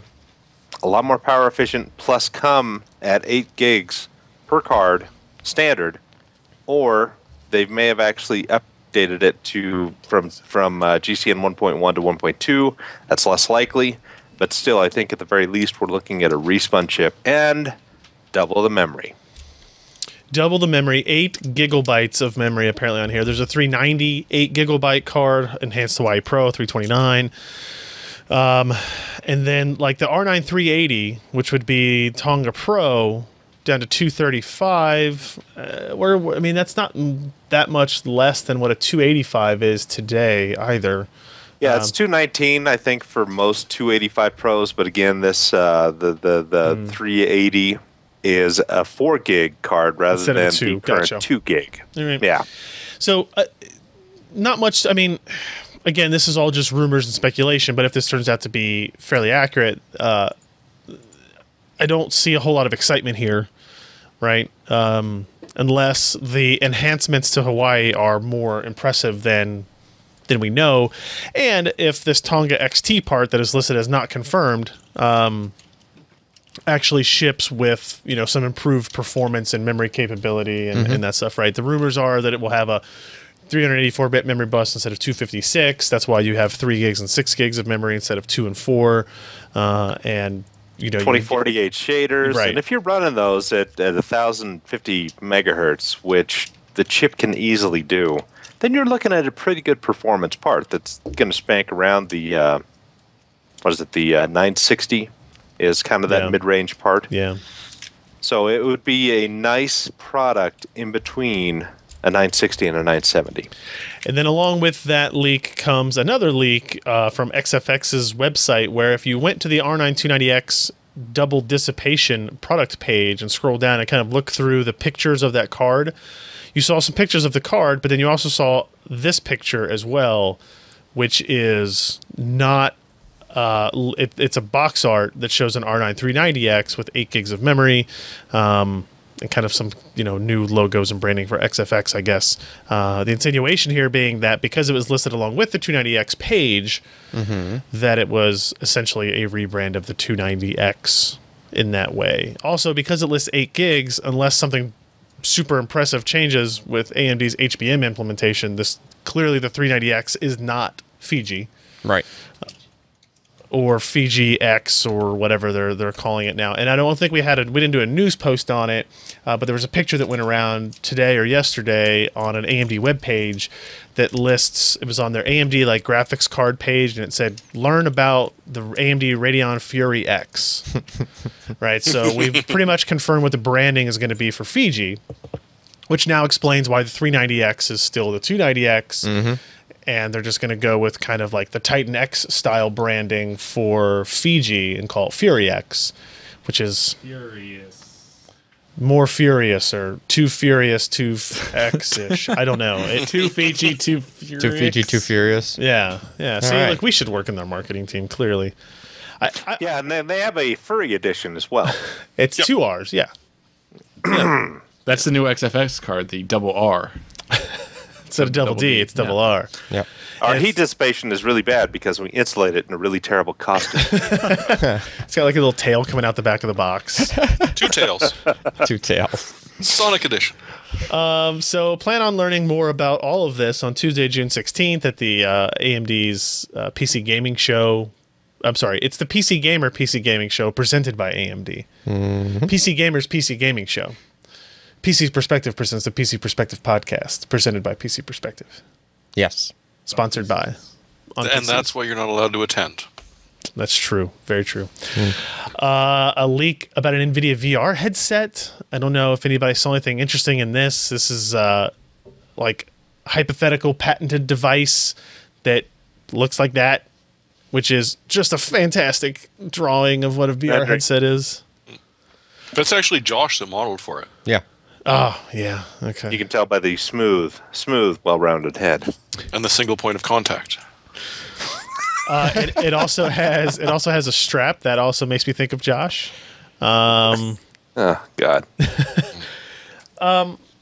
a lot more power efficient, plus come at 8 gigs per card, standard, or they may have actually updated it to from GCN 1.1 to 1.2. That's less likely, but still, I think at the very least, we're looking at a respun chip and double the memory. Double the memory, 8 gigabytes of memory apparently on here. There's a 390 8 gigabyte card, enhanced Hawaii Pro, 329. And then like the R9 380, which would be Tonga Pro, down to 235. I mean, that's not that much less than what a 285 is today either. Yeah, it's 219, I think, for most 285 Pros. But again, this the 380 is a 4 gig card rather than the current 2 gig. Right. Yeah. So not much. I mean, again, this is all just rumors and speculation. But if this turns out to be fairly accurate, I don't see a whole lot of excitement here, right? Unless the enhancements to Hawaii are more impressive than we know, and if this Tonga XT part that is listed as not confirmed actually ships with some improved performance and memory capability and that stuff, right? The rumors are that it will have a 384-bit memory bus instead of 256. That's why you have 3 gigs and 6 gigs of memory instead of 2 and 4, and 2048 shaders, right. And if you're running those at 1050 megahertz, which the chip can easily do, then you're looking at a pretty good performance part that's going to spank around the the 960 is kind of that mid-range part. Yeah. So it would be a nice product in between a 960 and a 970. And then along with that leak comes another leak from XFX's website, where if you went to the R9 290X double dissipation product page and scroll down and kind of look through the pictures of that card, you saw some pictures of the card, but then you also saw this picture as well, which is not it's a box art that shows an R9 390X with 8 gigs of memory, and kind of some new logos and branding for XFX, I guess. The insinuation here being that because it was listed along with the 290X page, that it was essentially a rebrand of the 290X in that way. Also, because it lists 8 gigs, unless something super impressive changes with AMD's HBM implementation, clearly the 390X is not Fiji. Right. Or Fiji X or whatever they're calling it now. And I don't think we didn't do a news post on it, but there was a picture that went around today or yesterday on an AMD webpage that lists, it was on their AMD like graphics card page, and it said, learn about the AMD Radeon Fury X. Right, so we've pretty much confirmed what the branding is going to be for Fiji, which now explains why the 390X is still the 290X. And they're just going to go with kind of like the Titan X style branding for Fiji and call it Fury X, which is more furious or too furious, too X-ish. I don't know. Too Fiji, too furious. Too Fiji, too furious. Yeah. See, right. like we should work in their marketing team, clearly. Yeah, and then they have a furry edition as well. It's 2 R's, yeah. That's the new XFX card, the double R. Instead of double D, it's double R. Yep. Our heat dissipation is really bad because we insulate it in a really terrible costume. It's got like a little tail coming out the back of the box. 2 tails. 2 tails. Sonic Edition. So plan on learning more about all of this on Tuesday, June 16th at the AMD's PC Gaming Show. I'm sorry, it's the PC Gamer PC Gaming Show presented by AMD. PC Gamer's PC Gaming Show. PC's Perspective presents the PC Perspective podcast, presented by PC Perspective. Yes. Sponsored by. And that's why you're not allowed to attend. That's true. Very true. A leak about an NVIDIA VR headset. I don't know if anybody saw anything interesting in this. This is like hypothetical patented device that looks like that, which is just a fantastic drawing of what a VR headset is. That's actually Josh that modeled for it. Yeah. Oh, yeah. Okay. You can tell by the smooth, well-rounded head. And the single point of contact. It also has a strap that also makes me think of Josh. Oh God.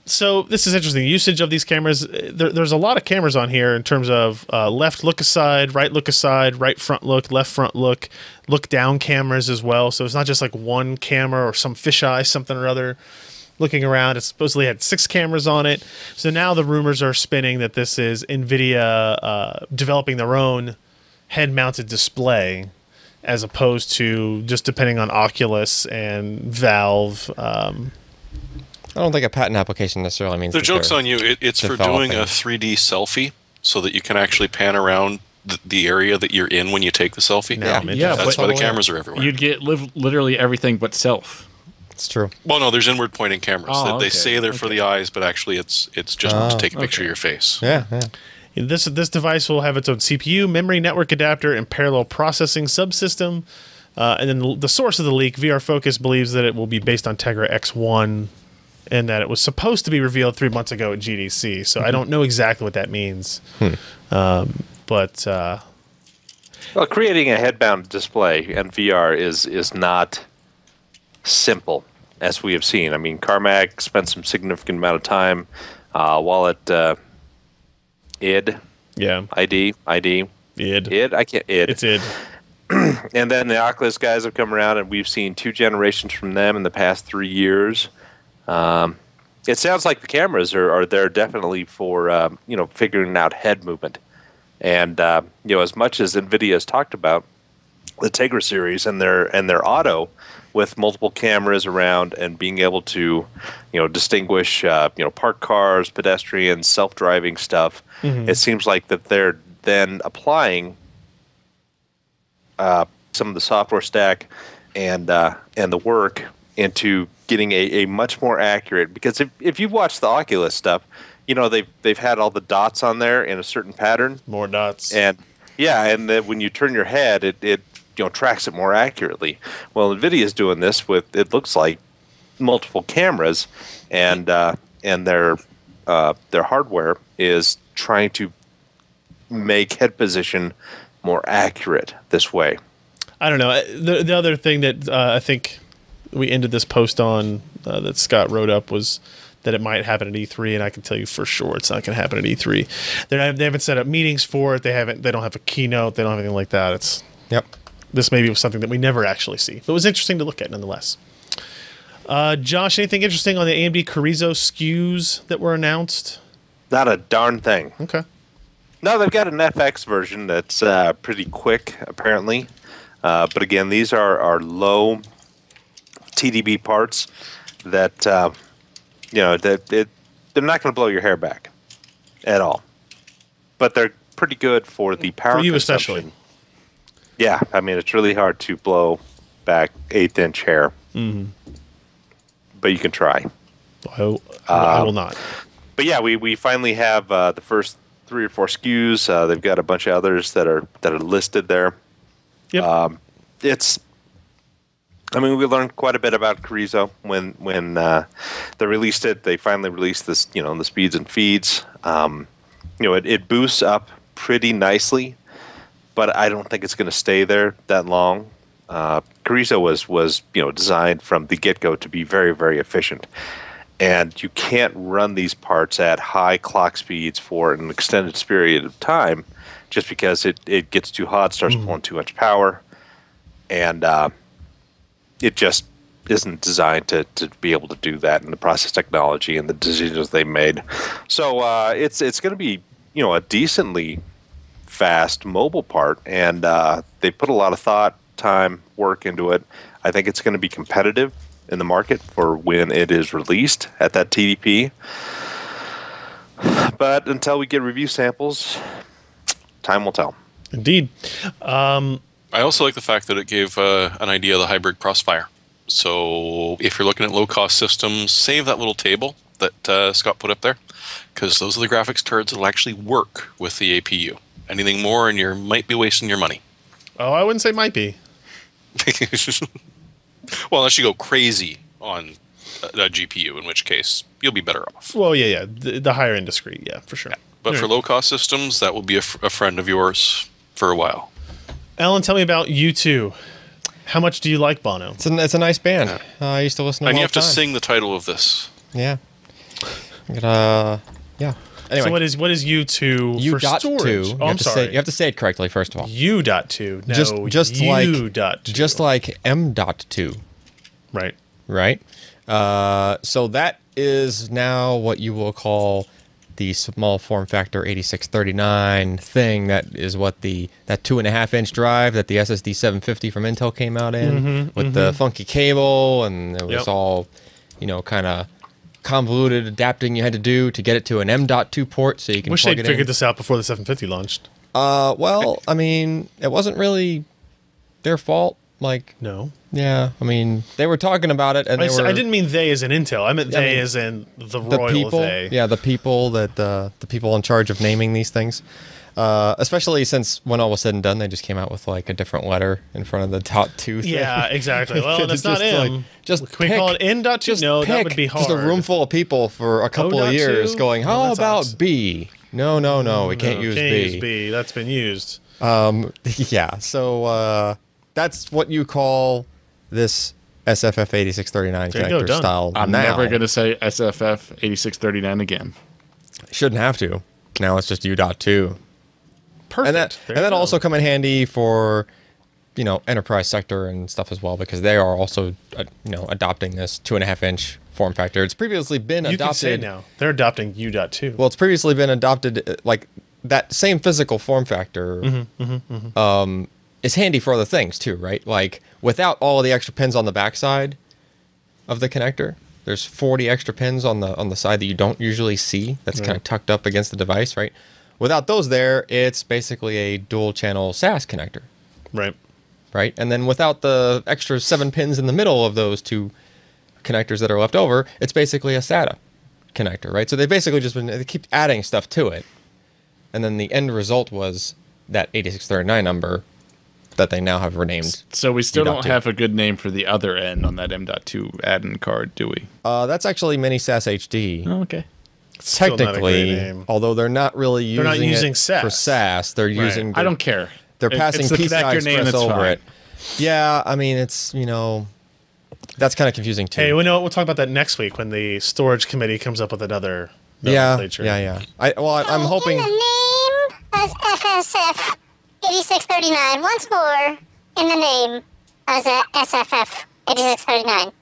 So this is interesting. Usage of these cameras. There's a lot of cameras on here in terms of left look aside, right front look, left front look down cameras as well. So it's not just like one camera or some fisheye something or other looking around. It supposedly had 6 cameras on it. So now the rumors are spinning that this is NVIDIA developing their own head-mounted display, as opposed to just depending on Oculus and Valve. I don't think a patent application necessarily means The joke's on you. It's for doing a 3D selfie so that you can actually pan around the area that you're in when you take the selfie. Yeah, that's why the cameras are everywhere. You'd get literally everything but self. It's true. Well, no, there's inward pointing cameras. They Okay, say they're for the eyes, but actually it's just to take a picture of your face. Yeah. This device will have its own CPU, memory, network adapter, and parallel processing subsystem. And then the source of the leak, VR Focus, believes that it will be based on Tegra X1, and that it was supposed to be revealed 3 months ago at GDC. So I don't know exactly what that means. But well, creating a head-mounted display in VR is not simple, as we have seen. I mean, Carmack spent some significant amount of time while at id. It's id. And then the Oculus guys have come around, and we've seen 2 generations from them in the past 3 years. It sounds like the cameras are there definitely for figuring out head movement. And as much as NVIDIA has talked about the Tegra series and their auto with multiple cameras around and being able to distinguish parked cars, pedestrians, self-driving stuff, it seems like that they're then applying some of the software stack and the work into getting a much more accurate, because if you've watched the Oculus stuff, they've had all the dots on there in a certain pattern. More dots. And then when you turn your head, it tracks it more accurately. Well, NVIDIA is doing this with, it looks like, multiple cameras, and their hardware is trying to make head position more accurate this way. I don't know. The other thing that I think we ended this post on that Scott wrote up was that it might happen at E3, and I can tell you for sure it's not going to happen at E3. They haven't set up meetings for it. They don't have a keynote. They don't have anything like that. This maybe was something that we never actually see. But it was interesting to look at nonetheless. Josh, anything interesting on the AMD Carrizo SKUs that were announced? Not a darn thing. Okay. No, they've got an FX version that's pretty quick, apparently. But again, these are low TDP parts that they're not going to blow your hair back at all. But they're pretty good for the power for you consumption. Especially. Yeah, I mean, it's really hard to blow back 1/8-inch hair. But you can try. I will not. But yeah, we finally have the first 3 or 4 SKUs. They've got a bunch of others that are listed there. Yep. We learned quite a bit about Carrizo when they released it. They finally released this, the speeds and feeds. It boosts up pretty nicely, but I don't think it's going to stay there that long. Carrizo was designed from the get-go to be very, very efficient. And you can't run these parts at high clock speeds for an extended period of time just because it gets too hot, starts pulling too much power, and it just isn't designed to be able to do that in the process technology and the decisions they made. So it's going to be a decently fast mobile part, and they put a lot of thought, time, work into it. I think it's going to be competitive in the market for when it is released at that TDP. But until we get review samples, time will tell. Indeed. I also like the fact that it gave an idea of the hybrid crossfire. So if you're looking at low-cost systems, save that little table that Scott put up there, because those are the graphics cards that will actually work with the APU. Anything more, and you might be wasting your money. Oh, I wouldn't say might be. Well, unless you go crazy on a GPU, in which case you'll be better off. Well, yeah. The higher end discrete, yeah, for sure. Yeah. But for low-cost systems, that will be a friend of yours for a while. Alan, tell me about U2. How much do you like Bono? It's a nice band. I used to listen to them and you all have the to time. sing the title of this. Yeah. Yeah. Anyway. So what is U2 for storage? Oh, I'm sorry. You have to say it correctly, first of all. U.2. No, just U.2. Just like M.2. Right. Right? So that is now what you will call the small form factor 8639 thing. That is what that 2.5-inch drive that the SSD 750 from Intel came out in with the funky cable, and it was all, kind of convoluted adapting you had to do to get it to an M.2 port so you can Wish plug they'd it figured in. this out before the 750 launched. Well, I mean, it wasn't really their fault. No. Yeah, I mean, they were talking about it, and I didn't mean they as in Intel. I meant they as in the royal people. they. Yeah, the people the people in charge of naming these things. Especially since when all was said and done, they just came out with a different letter in front of the .2 thing. Yeah, exactly. Well, that's not M. Just Can we call it N.2? No, that would be hard. Just a room full of people for a couple of years going, how about awesome. B? No, we can't use can't B. use B. That's been used. Yeah, so that's what you call this SFF 8639 connector style. I'm now. never going to say SFF 8639 again. Shouldn't have to. Now it's just U.2. Perfect. And that also come in handy for, enterprise sector and stuff as well, because they are also, adopting this 2.5-inch form factor. It's previously been adopted. You can say now. They're adopting U.2. Well, it's previously been adopted, that same physical form factor is handy for other things too, right? Without all the extra pins on the backside of the connector, there's 40 extra pins on the side that you don't usually see. That's kind of tucked up against the device, right? Without those there, it's basically a dual channel SAS connector. Right. Right? And then without the extra 7 pins in the middle of those 2 connectors that are left over, it's basically a SATA connector, right? So they basically they keep adding stuff to it. And then the end result was that 8639 number that they now have renamed. So we still don't U.2. have a good name for the other end on that M.2 add-in card, do we? That's actually Mini SAS HD. Oh, okay. Still not a great Technically, name. although they're not really using They're not using it SAS. for SAS, they're using. I don't care. they're passing it's the PCI connector name Express that's over fine. it. Yeah, I mean, it's, that's kind of confusing too. Hey, we'll talk about that next week when the storage committee comes up with another yeah. nomenclature. I'm hoping. In the name as FSF 8639. Once more, in the name as a SFF 8639.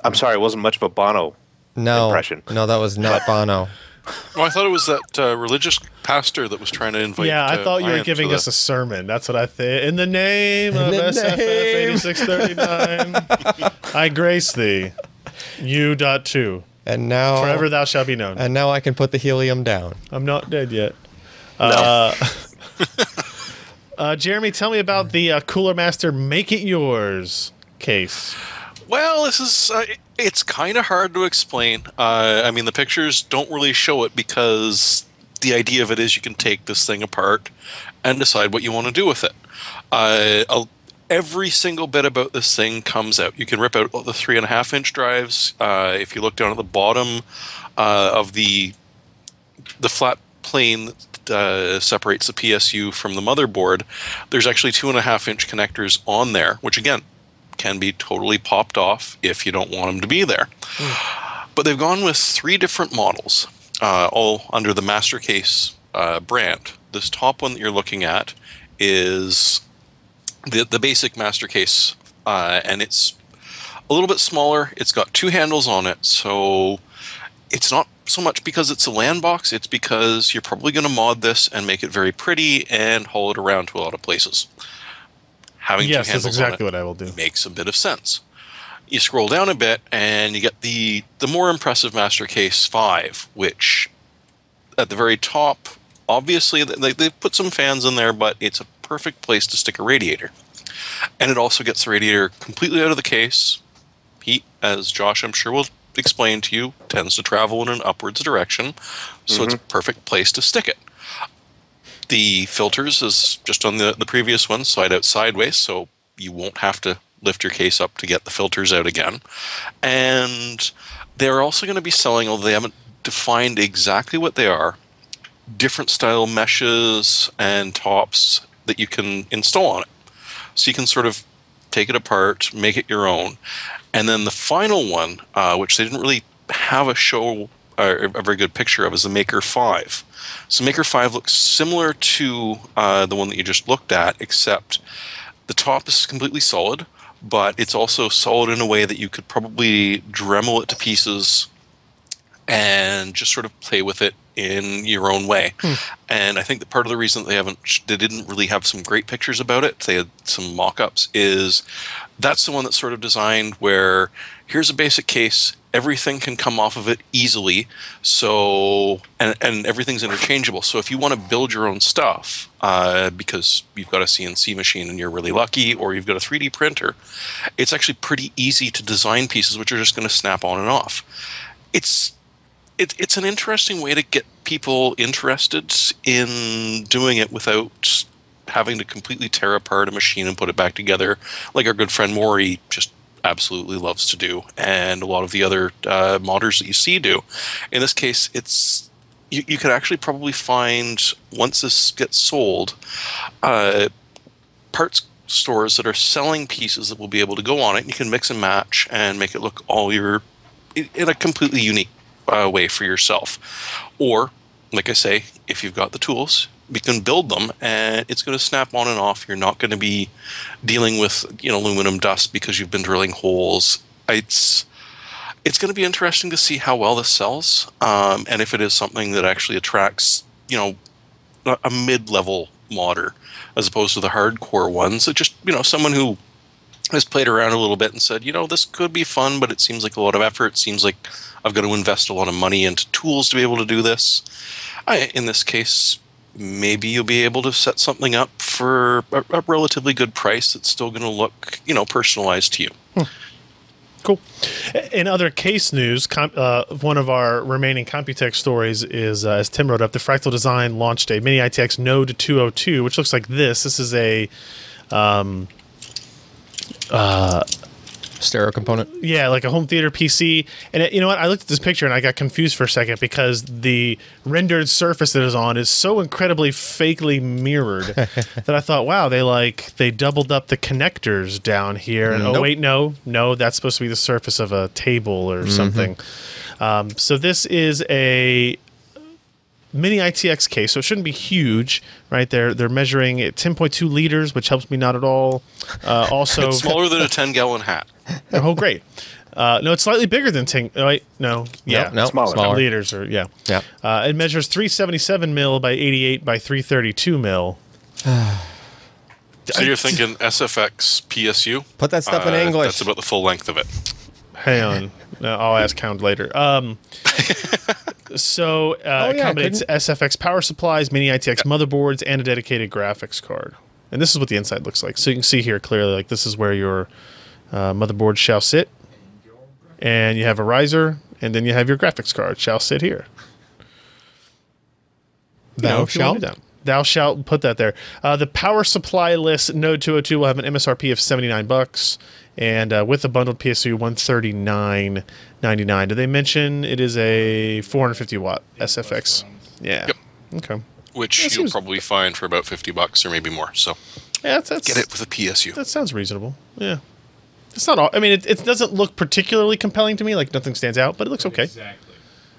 I'm sorry, it wasn't much of a Bono impression. No, that was not Bono. Well, I thought it was that religious pastor that was trying to invite. Yeah, I thought you were Ryan giving to us a sermon. That's what I think. In the name of SFF 8639, I grace thee. U.2. And now Forever thou shalt be known. And now I can put the helium down. I'm not dead yet. No. Jeremy, tell me about the Cooler Master Make It Yours case. Well, this is it's kind of hard to explain. I mean, the pictures don't really show it because the idea of it is you can take this thing apart and decide what you want to do with it. Every single bit about this thing comes out. You can rip out the 3.5-inch drives. If you look down at the bottom of the flat plane that separates the PSU from the motherboard, there's actually 2.5-inch connectors on there, which again can be totally popped off if you don't want them to be there. But they've gone with 3 different models, all under the MasterCase brand. This top one that you're looking at is the basic MasterCase, and it's a little bit smaller. It's got 2 handles on it, so it's not so much because it's a LAN box, it's because you're probably going to mod this and make it very pretty and haul it around to a lot of places. Having 2 handles that's exactly on it what I will do. makes a bit of sense. You scroll down a bit and you get the more impressive MasterCase 5, which at the very top, obviously they've put some fans in there, but it's a perfect place to stick a radiator. And it also gets the radiator completely out of the case. Heat, as Josh I'm sure will explain to you, tends to travel in an upwards direction, so it's a perfect place to stick it. The filters is just on the previous one, side out sideways, so you won't have to lift your case up to get the filters out again. And they're also going to be selling, although they haven't defined exactly what they are, different style meshes and tops that you can install on it. So you can sort of take it apart, make it your own. And then the final one, which they didn't really have a show or a very good picture of, is the Maker 5. So Maker 5 looks similar to the one that you just looked at, except the top is completely solid, but it's also solid in a way that you could probably Dremel it to pieces and just sort of play with it in your own way. And I think that part of the reason that they didn't really have some great pictures about it, they had some mock-ups, is that's the one that's sort of designed where here's a basic case, everything can come off of it easily, so and everything's interchangeable. So if you want to build your own stuff, because you've got a CNC machine and you're really lucky, or you've got a 3D printer, it's actually pretty easy to design pieces which are just going to snap on and off. It's an interesting way to get people interested in doing it without having to completely tear apart a machine and put it back together, like our good friend Maury just absolutely loves to do, and a lot of the other modders that you see do. In this case, it's you could actually probably find, once this gets sold, parts stores that are selling pieces that will be able to go on it. You can mix and match and make it look in a completely unique way for yourself. Or, like I say, if you've got the tools, you can build them and it's going to snap on and off. You're not going to be dealing with aluminum dust because you've been drilling holes. It's going to be interesting to see how well this sells, and if it is something that actually attracts a mid-level modder as opposed to the hardcore ones. That just someone who has played around a little bit and said, this could be fun, but it seems like a lot of effort. It seems like I've got to invest a lot of money into tools to be able to do this. In this case, maybe you'll be able to set something up for a relatively good price that's still going to look, personalized to you. Cool. In other case news, one of our remaining Computex stories is, as Tim wrote up, the Fractal Design launched a Mini ITX Node 202, which looks like this. This is a stereo component. Yeah, like a home theater PC. And you know what? I looked at this picture and I got confused for a second because the rendered surface that is on is so incredibly fakely mirrored that I thought, wow, they doubled up the connectors down here. And oh wait, no, that's supposed to be the surface of a table or something. So this is a mini ITX case, so it shouldn't be huge, right? They're measuring at 10.2 liters, which helps me not at all. Also, It's smaller than a 10-gallon hat. oh, great. No, it's slightly bigger than 10. Oh, wait, no, yeah, No, smaller. liters, or yeah. Yeah. It measures 377 mil by 88 by 332 mil. So you're thinking SFX PSU? Put that stuff in English. That's about the full length of it. Hang on, no, I'll ask Hound later. So it accommodates SFX power supplies, mini ITX motherboards, and a dedicated graphics card. And this is what the inside looks like. So you can see here clearly, like this is where your motherboard shall sit, and you have a riser, and then you have your graphics card shall sit here. Thou shalt? Thou shalt put that there. The power supply list Node 202 will have an MSRP of $79, and with the bundled PSU, $139.99. Did they mention it is a 450 watt SFX? Yeah. Yep. Okay. Which That you'll seems- probably find for about $50 or maybe more. So Yeah, that's get it with a PSU. That sounds reasonable. Yeah. It's not all. I mean, it doesn't look particularly compelling to me. Like nothing stands out, but it looks okay. Exactly.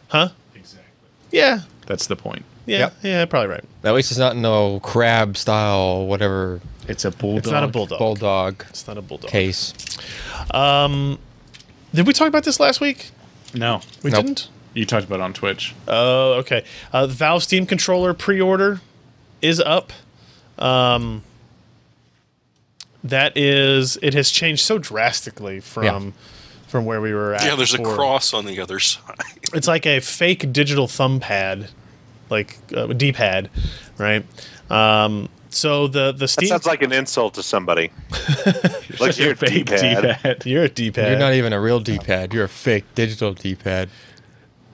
Huh? Exactly. Yeah. That's the point. Yeah. Yep. Yeah. Probably right. At least it's not no crab style, whatever It's a bulldog. It's not a bulldog. bulldog It's not a bulldog. case. Did we talk about this last week? No. We Nope. didn't. You talked about it on Twitch. Oh, okay. The Valve Steam controller pre-order is up. It has changed so drastically from where we were at. Yeah, there's a before. cross on the other side. It's like a fake digital thumb pad, like a D-pad, right? So the That Steam. sounds like an insult to somebody. Like you're a Fake D-pad. D-pad. You're a D-pad. You're not even a real D-pad. You're a fake digital D-pad.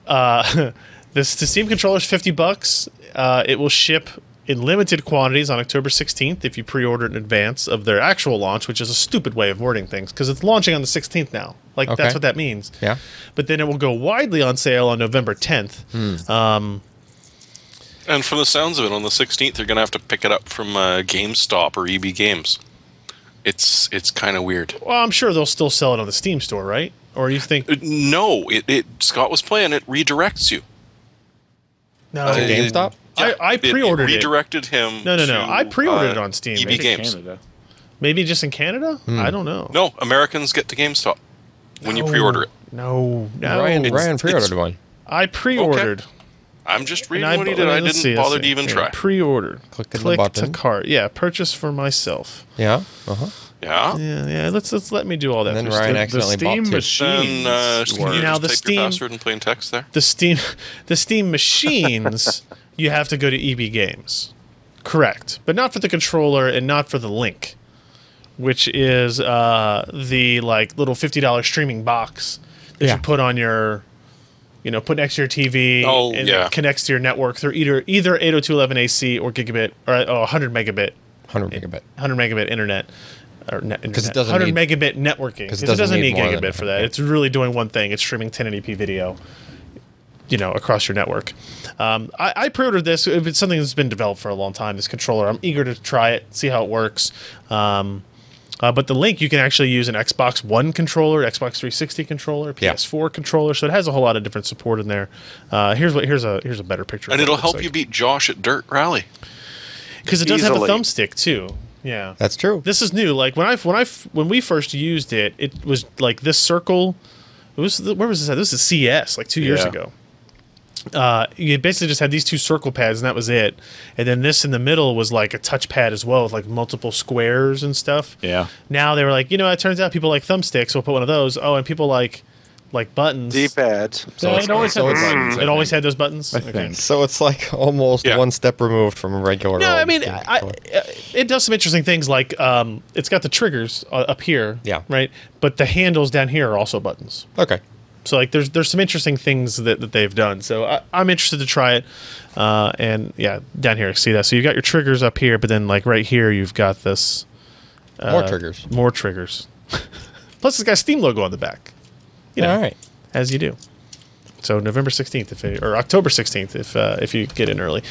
The Steam controller is $50. It will ship in limited quantities on October 16th if you pre-order in advance of their actual launch, which is a stupid way of wording things because it's launching on the 16th now. Like Okay. that's what that means. Yeah. But then it will go widely on sale on November 10th. And from the sounds of it, on the 16th, you're going to have to pick it up from GameStop or EB Games. It's kind of weird. Well, I'm sure they'll still sell it on the Steam store, right? Or you think No, Scott was playing it redirects you. no? GameStop? I pre-ordered it. Redirected him. No. to, I pre-ordered it on Steam. EB Maybe Games. Canada. Maybe just in Canada? I don't know. No, Americans get to GameStop when you pre-order it. No. Ryan pre-ordered one. I pre-ordered. I'm just And reading what he did. I let's didn't see, bother let's to see. even Yeah, try. Pre-ordered. Click the to button. cart. Yeah, purchase for myself. Yeah. Uh-huh. Yeah. Yeah. Let's let me do all that. And then through Ryan Steam. accidentally Steam bought two. machines. Then can you Now just the type Steam- your password in plain text there? the Steam machines. You have to go to EB Games, correct? But not for the controller and not for the Link, which is the like little $50 streaming box that Yeah. you put on your. Put next to your TV Oh, and yeah. it connects to your network through either 802.11ac or gigabit or 100 megabit 100 megabit. internet. Or Because it doesn't 100 need- megabit networking. Because it doesn't need more gigabit than for that. that. It's really doing one thing. It's streaming 1080p video, across your network. I pre-ordered this. It's something that's been developed for a long time, this controller. I'm eager to try it, see how it works. But the Link, you can actually use an Xbox One controller, Xbox 360 controller, PS4 controller. So it has a whole lot of different support in there. Here's a better picture. And of what it'll it looks help like. you beat Josh at Dirt Rally. Because it does have a Easily. thumbstick too. Yeah. That's true. This is new. Like when we first used it, it was like this circle. Where was this at? This is CS like 2 years Yeah. ago. You basically just had these two circle pads, and that was it. And then this in the middle was like a touchpad as well, with like multiple squares and stuff. Yeah. Now they were like, it turns out people like thumbsticks, so we'll put one of those. Oh, and people like buttons. D-pads. So it always had so the it's- buttons. It always had those buttons. I think. So it's like almost Yeah. one step removed from a regular. No, old I mean, Steam I, controller. it does some interesting things. Like it's got the triggers up here. Yeah. Right. But the handles down here are also buttons. Okay. So like there's some interesting things that they've done. So I'm interested to try it. And yeah, down here, see that. So you've got your triggers up here, but then like right here you've got this More triggers. More triggers. Plus, it's got a Steam logo on the back. You know, All right. as you do. So November 16th, or October 16th, if you get in early.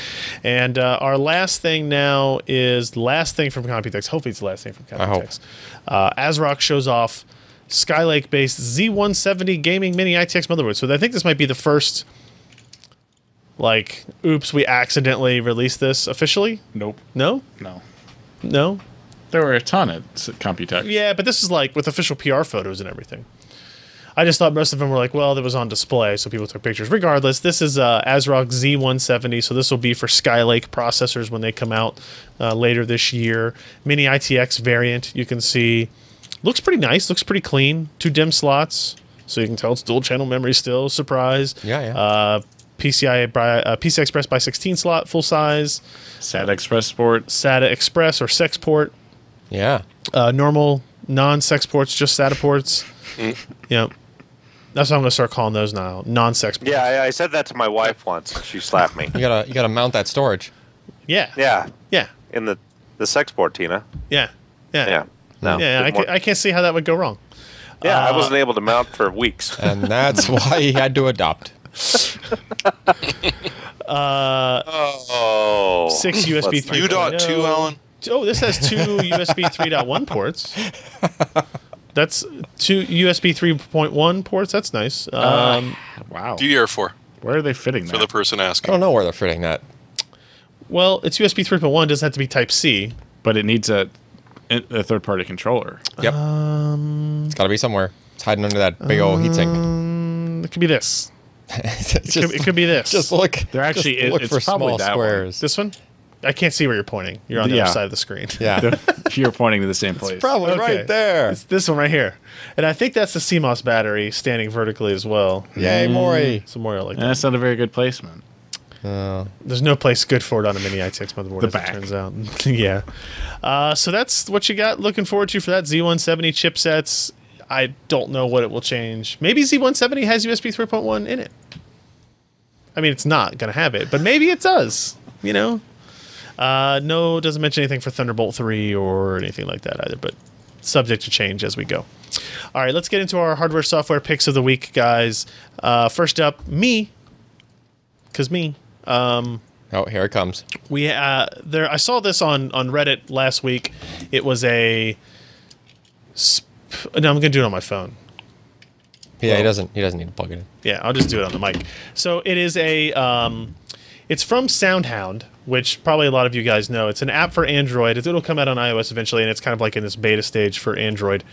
And our last thing now is the last thing from Computex. Hopefully, it's the last thing from Computex. ASRock shows off Skylake-based Z170 gaming mini ITX motherboard. So I think this might be the first, like, oops, we accidentally released this officially. Nope. No, No. no. There were a ton at Computex. Yeah, but this is like with official PR photos and everything. I just thought most of them were like, well, that was on display, so people took pictures. Regardless, this is ASRock Z170, so this will be for Skylake processors when they come out later this year. Mini ITX variant, you can see. Looks pretty nice, looks pretty clean. 2 DIMM slots, so you can tell it's dual channel memory still. Surprise. Yeah. PCI Express by 16 slot, full size. SATA Express Sport. SATA Express or Sex port. Yeah. Normal, non-sex ports, just SATA ports. Yeah. That's what I'm going to start calling those now. Non-sex ports. Yeah, I said that to my wife once, and she slapped me. You gotta mount that storage. Yeah. Yeah, Yeah. in the sex port, Tina. Yeah. Yeah. Yeah. No. Yeah, I can't see how that would go wrong. Yeah, I wasn't able to mount for weeks. And that's why he had to adopt. Oh. 6 USB 3.0. U.2, Alan. Oh, this has 2 USB 3.1 ports. That's 2 USB 3.1 ports. That's nice. Wow. DDR4 Where are they fitting for that? the person I asking. don't know where they're fitting that. Well, it's USB 3.1. It doesn't have to be Type C. But it needs a third-party controller. Yep. It's gotta be somewhere. It's hiding under that big old heatsink. It could be this. It could be this. Just look. They're actually- just look it's for probably small that one. squares. This one? I can't see where you're pointing. You're on the Yeah. other side of the screen. Yeah. You're pointing to the same place. Probably Okay. right there. It's this one right here. And I think that's the CMOS battery standing vertically as well. Yay, Maury. So more like And that. that's not a very good placement. There's no place good for it on a mini ITX motherboard, The as back. it turns out. Yeah. So that's what you got. Looking forward to for that Z170 chipsets. I don't know what it will change. Maybe Z170 has USB 3.1 in it. I mean, it's not going to have it, but maybe it does. You know? No, it doesn't mention anything for Thunderbolt 3 or anything like that either, but subject to change as we go. All right, let's get into our hardware software picks of the week, guys. First up, me. Because me. Oh, here it comes. We there. I saw this on Reddit last week. It was a. No, I'm gonna do it on my phone. Yeah, he doesn't need to plug it in. Yeah, I'll just do it on the mic. So it is a. It's from SoundHound, which probably a lot of you guys know. It's an app for Android. It'll come out on iOS eventually, and it's kind of like in this beta stage for Android,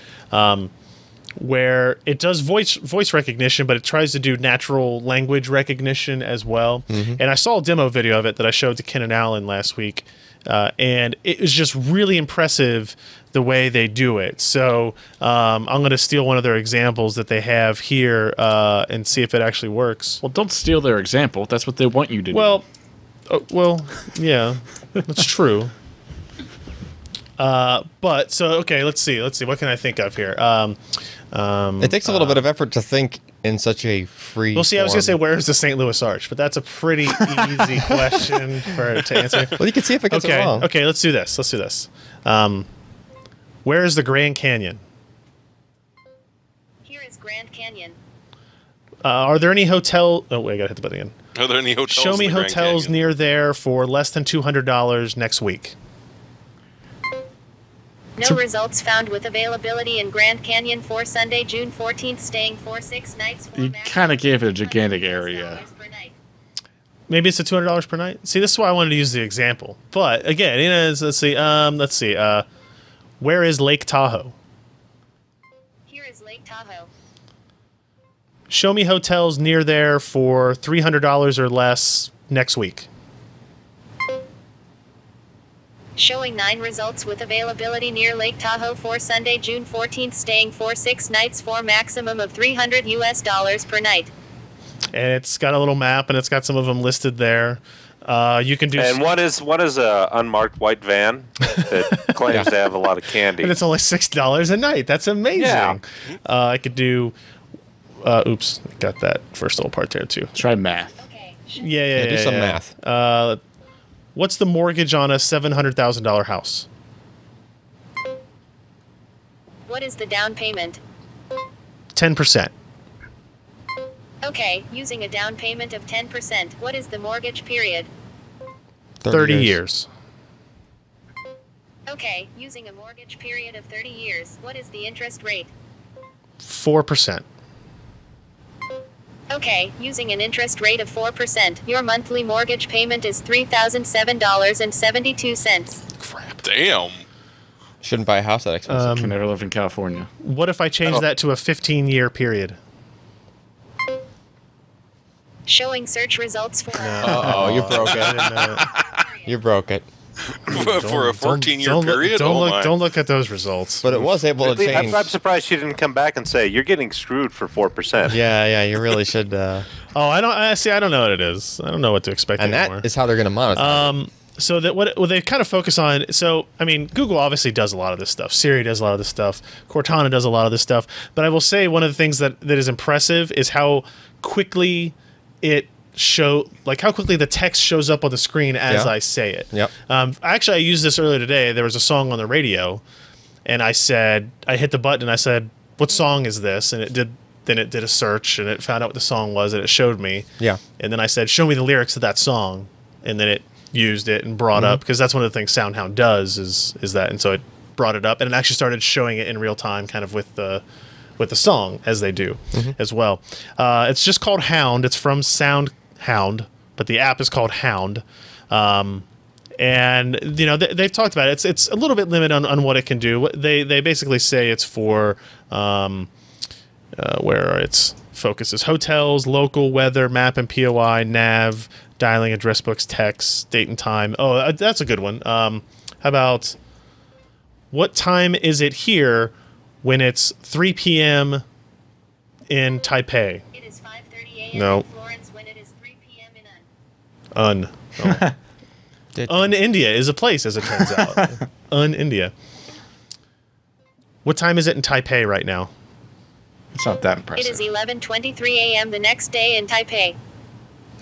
where it does voice recognition, but it tries to do natural language recognition as well. And I saw a demo video of it that I showed to Ken and Alan last week, and it was just really impressive the way they do it. So I'm going to steal one of their examples that they have here and see if it actually works. Well, don't steal their example. That's what they want you to do. Well, yeah, that's true. But so okay, let's see. What can I think of here? It takes a little bit of effort to think in such a free. Well, see, I was gonna say form. where's the St. Louis Arch, but that's a pretty easy question to answer. Well, you can see if it gets it wrong. Okay, let's do this. Where is the Grand Canyon? Here is Grand Canyon. Are there any hotel? Oh wait, I gotta hit the button again. Are there any hotels? Show me in the Grand hotels Canyon? near there for less than $200 next week. No results found with availability in Grand Canyon for Sunday, June 14th, staying for 6 nights. You kinda gave it a gigantic area. Per night. Maybe it's a $200 per night. See, this is why I wanted to use the example. But again, it is. Let's see. Where is Lake Tahoe? Here is Lake Tahoe. Show me hotels near there for $300 or less next week. Showing 9 results with availability near Lake Tahoe for Sunday, June 14th, staying for 6 nights for maximum of $300 per night. And it's got a little map, and it's got some of them listed there. You can do. And what is a unmarked white van that claims to have a lot of candy? And it's only $6 a night. That's amazing. Yeah. I could do. Oops, got that first little part there too. Try math. Okay. Yeah. Do some math. What's the mortgage on a $700,000 house? What is the down payment? 10%. Okay, using a down payment of 10%, what is the mortgage period? 30 years. Okay, using a mortgage period of 30 years, what is the interest rate? 4%. Okay, using an interest rate of 4%, your monthly mortgage payment is $3,007.72. Crap. Damn. Shouldn't buy a house that expensive. Can never live in California. What if I change that to a 15-year period? Showing search results for... Uh-oh, you broke I it. didn't know. You broke it. For a 14-year period? Don't look at those results. But it was able to change. I'm surprised she didn't come back and say, you're getting screwed for 4%. Yeah, you really should. Oh, I don't know what it is. I don't know what to expect And anymore. that is how they're going to monetize. So that what they kind of focus on. So I mean, Google obviously does a lot of this stuff. Siri does a lot of this stuff. Cortana does a lot of this stuff. But I will say one of the things that is impressive is how quickly how quickly the text shows up on the screen as I say it. Yep. Actually, I used this earlier today. There was a song on the radio, and I hit the button and I said, "What song is this?" And it did. Then it did a search and it found out what the song was and it showed me. Yeah. And then I said, "Show me the lyrics of that song," and then it used it and brought up, because that's one of the things SoundHound does is that, and so it brought it up and it actually started showing it in real time, kind of with the song as they do as well. It's just called Hound. It's from SoundHound, but the app is called Hound. And you know they've talked about it. It's a little bit limited on what it can do. They basically say it's for where its focus is: hotels, local weather, map and POI, nav, dialing, address books, text, date and time. Oh, that's a good one. How about what time is it here when it's 3 p.m. in Taipei? It is 5:30 a.m. No. in Florence when it is 3 p.m. in Un. Oh. India is a place, as it turns out. India. What time is it in Taipei right now? It's not that It impressive. is 11:23 a.m. the next day in Taipei.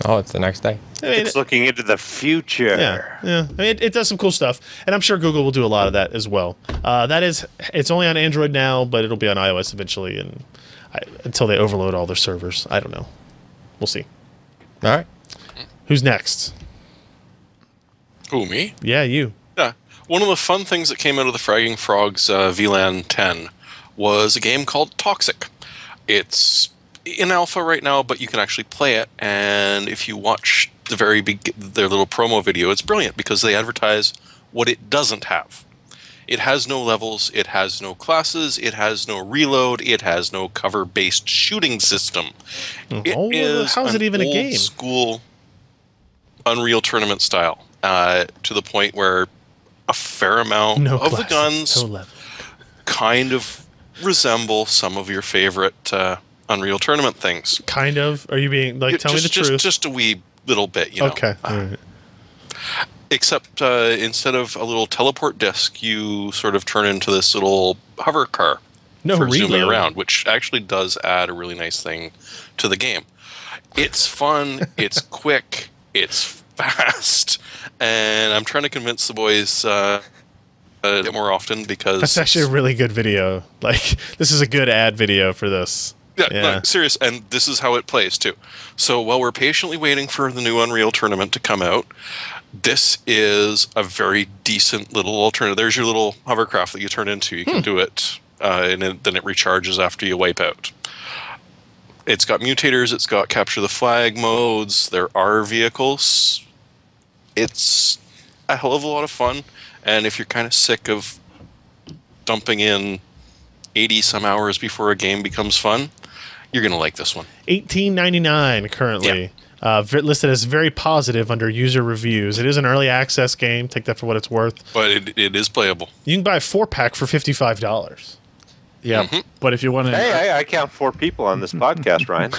Oh, it's the next day. I mean, It's looking into the future. yeah. I mean, it does some cool stuff, and I'm sure Google will do a lot of that as well. It's only on Android now, but it'll be on iOS eventually, and until they overload all their servers. I don't know. We'll see. All right. Who's next? Who, me? Yeah, you. Yeah. One of the fun things that came out of the Fragging Frogs VLAN 10 was a game called Toxic. It's in alpha right now, but you can actually play it, and if you watch their little promo video, it's brilliant because they advertise what it doesn't have. It has no levels, it has no classes, it has no reload, it has no cover-based shooting system. How is it even a game? Old school Unreal Tournament style, to the point where a fair amount No of classes, the guns no level. kind of resemble some of your favorite Unreal Tournament things. Kind of? Are you being like? Tell me the truth. Just a wee little bit, you know. Okay. All right. Except instead of a little teleport disc, you sort of turn into this little hover car for zooming reload. around, which actually does add a really nice thing to the game. It's fun, it's quick, it's fast, and I'm trying to convince the boys more often because That's actually a really good video. Like, this is a good ad video for this. Yeah, no, serious, and this is how it plays too. So while we're patiently waiting for the new Unreal Tournament to come out, this is a very decent little alternative. There's your little hovercraft that you turn into. You can do it, and then it recharges after you wipe out. It's got mutators. It's got capture the flag modes. There are vehicles. It's a hell of a lot of fun, and if you're kind of sick of dumping in 80 some hours before a game becomes fun, you're going to like this one. $18.99 currently. Listed as very positive under user reviews. It is an early access game. Take that for what it's worth. But it is playable. You can buy a 4-pack for $55. Yeah, but if you want Hey, I count 4 people on this podcast, Ryan.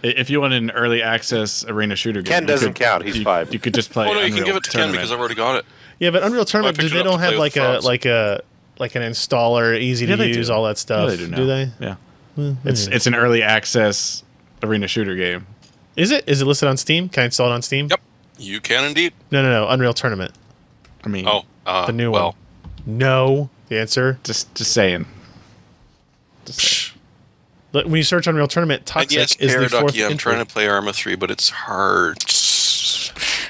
if you want an early access arena shooter game, Ken doesn't count. He's 5. You could just play. Oh no, you can Unreal give it to Ken Tournament. because I've already got it. Yeah, but Unreal Tournament, picked it they up don't to have play like with like an installer, easy Yeah, to they use, do. all that stuff. Yeah, they do now. they? Yeah, it's an early access arena shooter game. Is it? Is it listed on Steam? Can I install it on Steam? Yep, you can indeed. No. Unreal Tournament. I mean, The new well, one. No. The answer. just saying. Just saying. When you search Unreal Tournament, And Toxic yes, is the fourth I'm entry. trying to play Arma 3, but it's hard.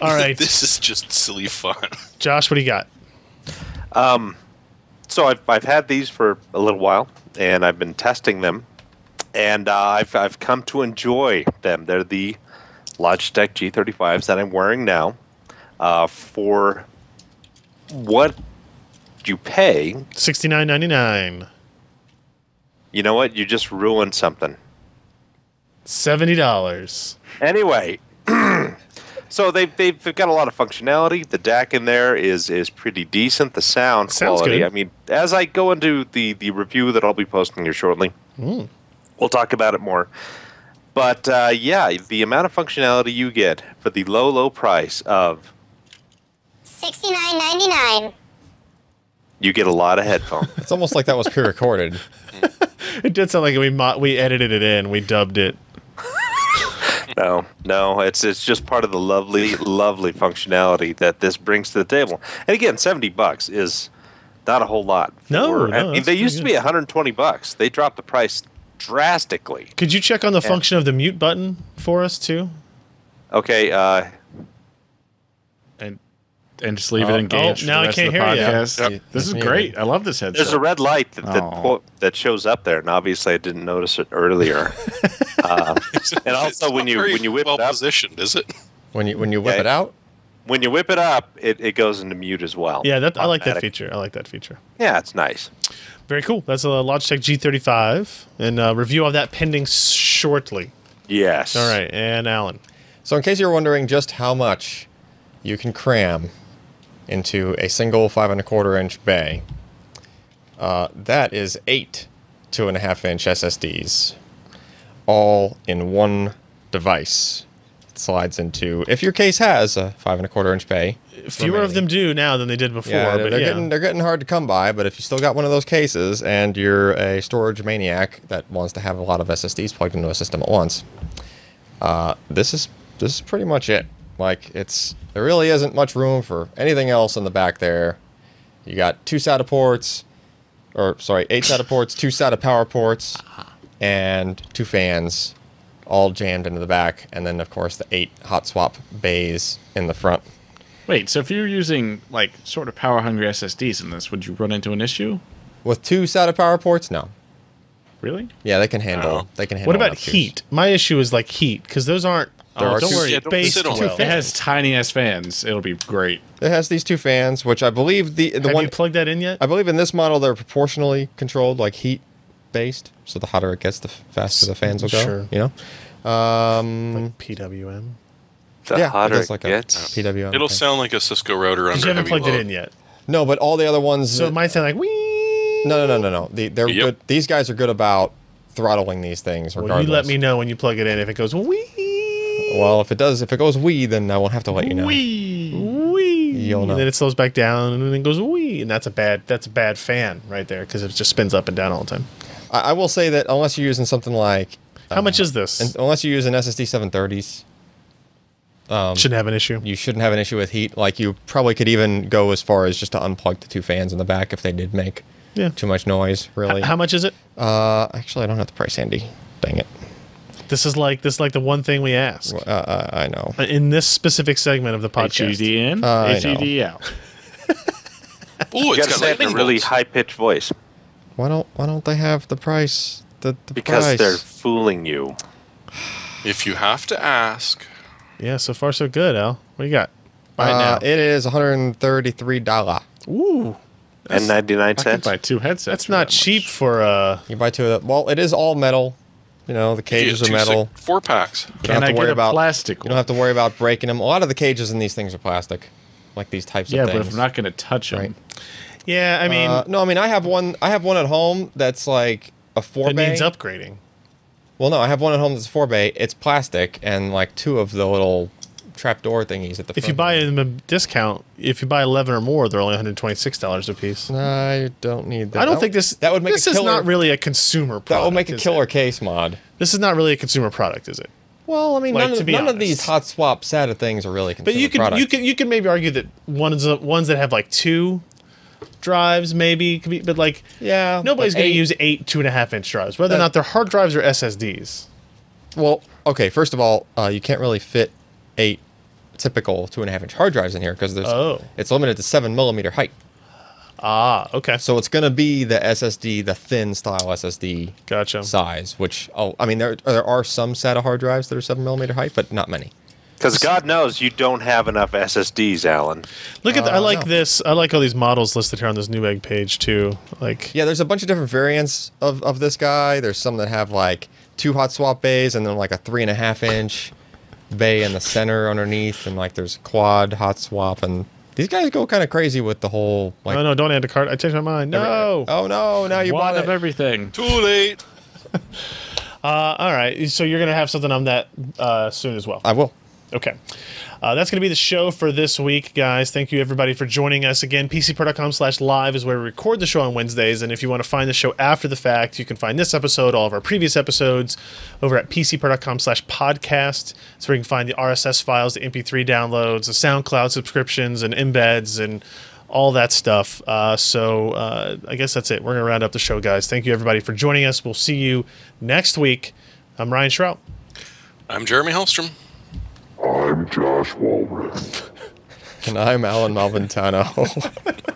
All right. This is just silly fun. Josh, what do you got? So I've had these for a little while, and I've been testing them, and I've come to enjoy them. They're the Logitech G35s that I'm wearing now. For what you pay, $69.99. you know what? You just ruined something. $70. Anyway, so they've got a lot of functionality. The DAC in there is pretty decent. The sound Sounds quality. good. I mean, as I go into the review that I'll be posting here shortly, we'll talk about it more. But yeah, the amount of functionality you get for the low price of $69.99. you get a lot of headphones. It's almost like that was pre-recorded. It did sound like we edited it in. We dubbed it. No, it's just part of the lovely functionality that this brings to the table. And again, $70 is not a whole lot. No, I mean, that's they used to pretty be $120. They dropped the price drastically. Could you check on the function of the mute button for us, too? Okay, And just leave it engaged. now for the I rest can't of the hear you. podcast. Yep. This is It's great. muted. I love this headset. there's a red light Aw. that shows up there, and obviously I didn't notice it earlier. And also, when you whip well it up, positioned, is it? When you whip Yeah. it out, when you whip it up, it goes into mute as well. Yeah, I like that Automatic. feature. I like that feature. Yeah, it's nice. Very cool. That's a Logitech G35, and review of that pending shortly. Yes. All right, and Alan. so in case you're wondering just how much you can cram into a single 5 1/4 inch bay, that is 8 2.5 inch SSDs, all in one device. It slides into, if your case has a 5 1/4 inch bay. Fewer of them do now than they did before. Yeah, but they're getting hard to come by. But if you still got one of those cases and you're a storage maniac that wants to have a lot of SSDs plugged into a system at once, this is pretty much it. Like, there really isn't much room for anything else in the back there. You got 2 SATA ports, 8 SATA ports, 2 SATA power ports, and 2 fans, all jammed into the back, and then of course the 8 hot swap bays in the front. Wait, so if you're using like sort of power hungry SSDs in this, would you run into an issue? With 2 SATA power ports, no. Really? Yeah, they can handle. They can handle. What about enough juice. heat? My issue is like heat, because those aren't. There are don't two- worry, Yeah, it don't based sit on well. it. It has tiny ass fans. It'll be great. It has these 2 fans, which I believe the Have one you plugged that in yet? I believe in this model they're proportionally controlled, like heat based. So the hotter it gets, the faster the fans will go. Sure. You know. Like PWM. The yeah, hotter it does it like gets. a PWM. It'll thing. sound like a Cisco router Because under you haven't heavy plugged load. it in yet. No, but all the other ones. So it might sound like wee. No. They're Yep. good. These guys are good about throttling these things. Well, Regardless. you let me know when you plug it in if it goes wee. Well, if it goes wee, then I won't have to let you know. Wee. You'll know. And then it slows back down, and then it goes wee, and that's a bad fan right there because it just spins up and down all the time. I will say that unless you're using something like, How much is this? unless you use an SSD 730s, Shouldn't have an issue. you shouldn't have an issue with heat. Like, you probably could even go as far as just to unplug the 2 fans in the back if they did make Yeah. too much noise. Really. How much is it? Actually, I don't have the price handy. Dang it. This is like the one thing we ask I know. in this specific segment of the podcast. HUD in, I HUD out. Ooh, You it's got to got say it in lightning a really bolts. high pitched voice Why don't they have the price? The because price. they're fooling you. If you have to ask, Yeah, so far so good, Al. What do you got? Buy it now. It is $133. Ooh, And 99 I could cents. buy 2 headsets. that's for not that cheap much. for You buy 2 of them. Well, it is all metal. You know, the you get cages are 2 metal. 4-packs. You don't Can have I to get worry a about plastic You don't have to worry about breaking them. A lot of the cages in these things are plastic, like these types Yeah, of but things. if I'm not going to touch them, Right. Yeah, I mean, No, I mean I have one. I have one at home that's like a 4 it bay. needs upgrading. Well, no, I have one at home that's 4 bay. It's plastic and like 2 of the little trapdoor thingies at the front. If you buy them a discount, if you buy 11 or more, they're only $126 a piece. I don't need that. I don't think this. that would make this a is killer. not really a consumer product. That would make a is killer it? case mod. This is not really a consumer product, is it? Well, I mean, Like, none, to of, be none of honest. these hot swap SATA things are really consumer But you product. can maybe argue that ones that have like 2 drives, maybe, but like, Yeah, nobody's but going to eight- use 8 2.5-inch drives, whether or not they're hard drives or SSDs. Well, okay. First of all, you can't really fit 8 typical 2.5-inch hard drives in here because it's limited to 7mm height. Ah, okay. So it's going to be the SSD, the thin style SSD Gotcha. size. Which I mean, there are some SATA hard drives that are 7mm height, but not many. Because God knows you don't have enough SSDs, Alan. Look at I like this. I like all these models listed here on this Newegg page too. Like, Yeah, there's a bunch of different variants of this guy. There's some that have like 2 hot swap bays and then like a 3.5-inch bay in the center underneath, and like there's quad hot swap, and these guys go kind of crazy with the whole like. no, don't add to cart. I changed my mind. No. Oh no! Now you One bought of it. everything. Too late. All right. So you're gonna have something on that soon as well. I will. Okay. That's going to be the show for this week, guys. Thank you, everybody, for joining us. Again, PCPer.com/live is where we record the show on Wednesdays. And if you want to find the show after the fact, you can find this episode, all of our previous episodes, over at PCPer.com/podcast. It's where you can find the RSS files, the MP3 downloads, the SoundCloud subscriptions, and embeds, and all that stuff. So I guess that's it. We're going to round up the show, guys. Thank you, everybody, for joining us. We'll see you next week. I'm Ryan Shrout. I'm Jeremy Hellstrom. I'm Josh Walrath. And I'm Alan Malventano.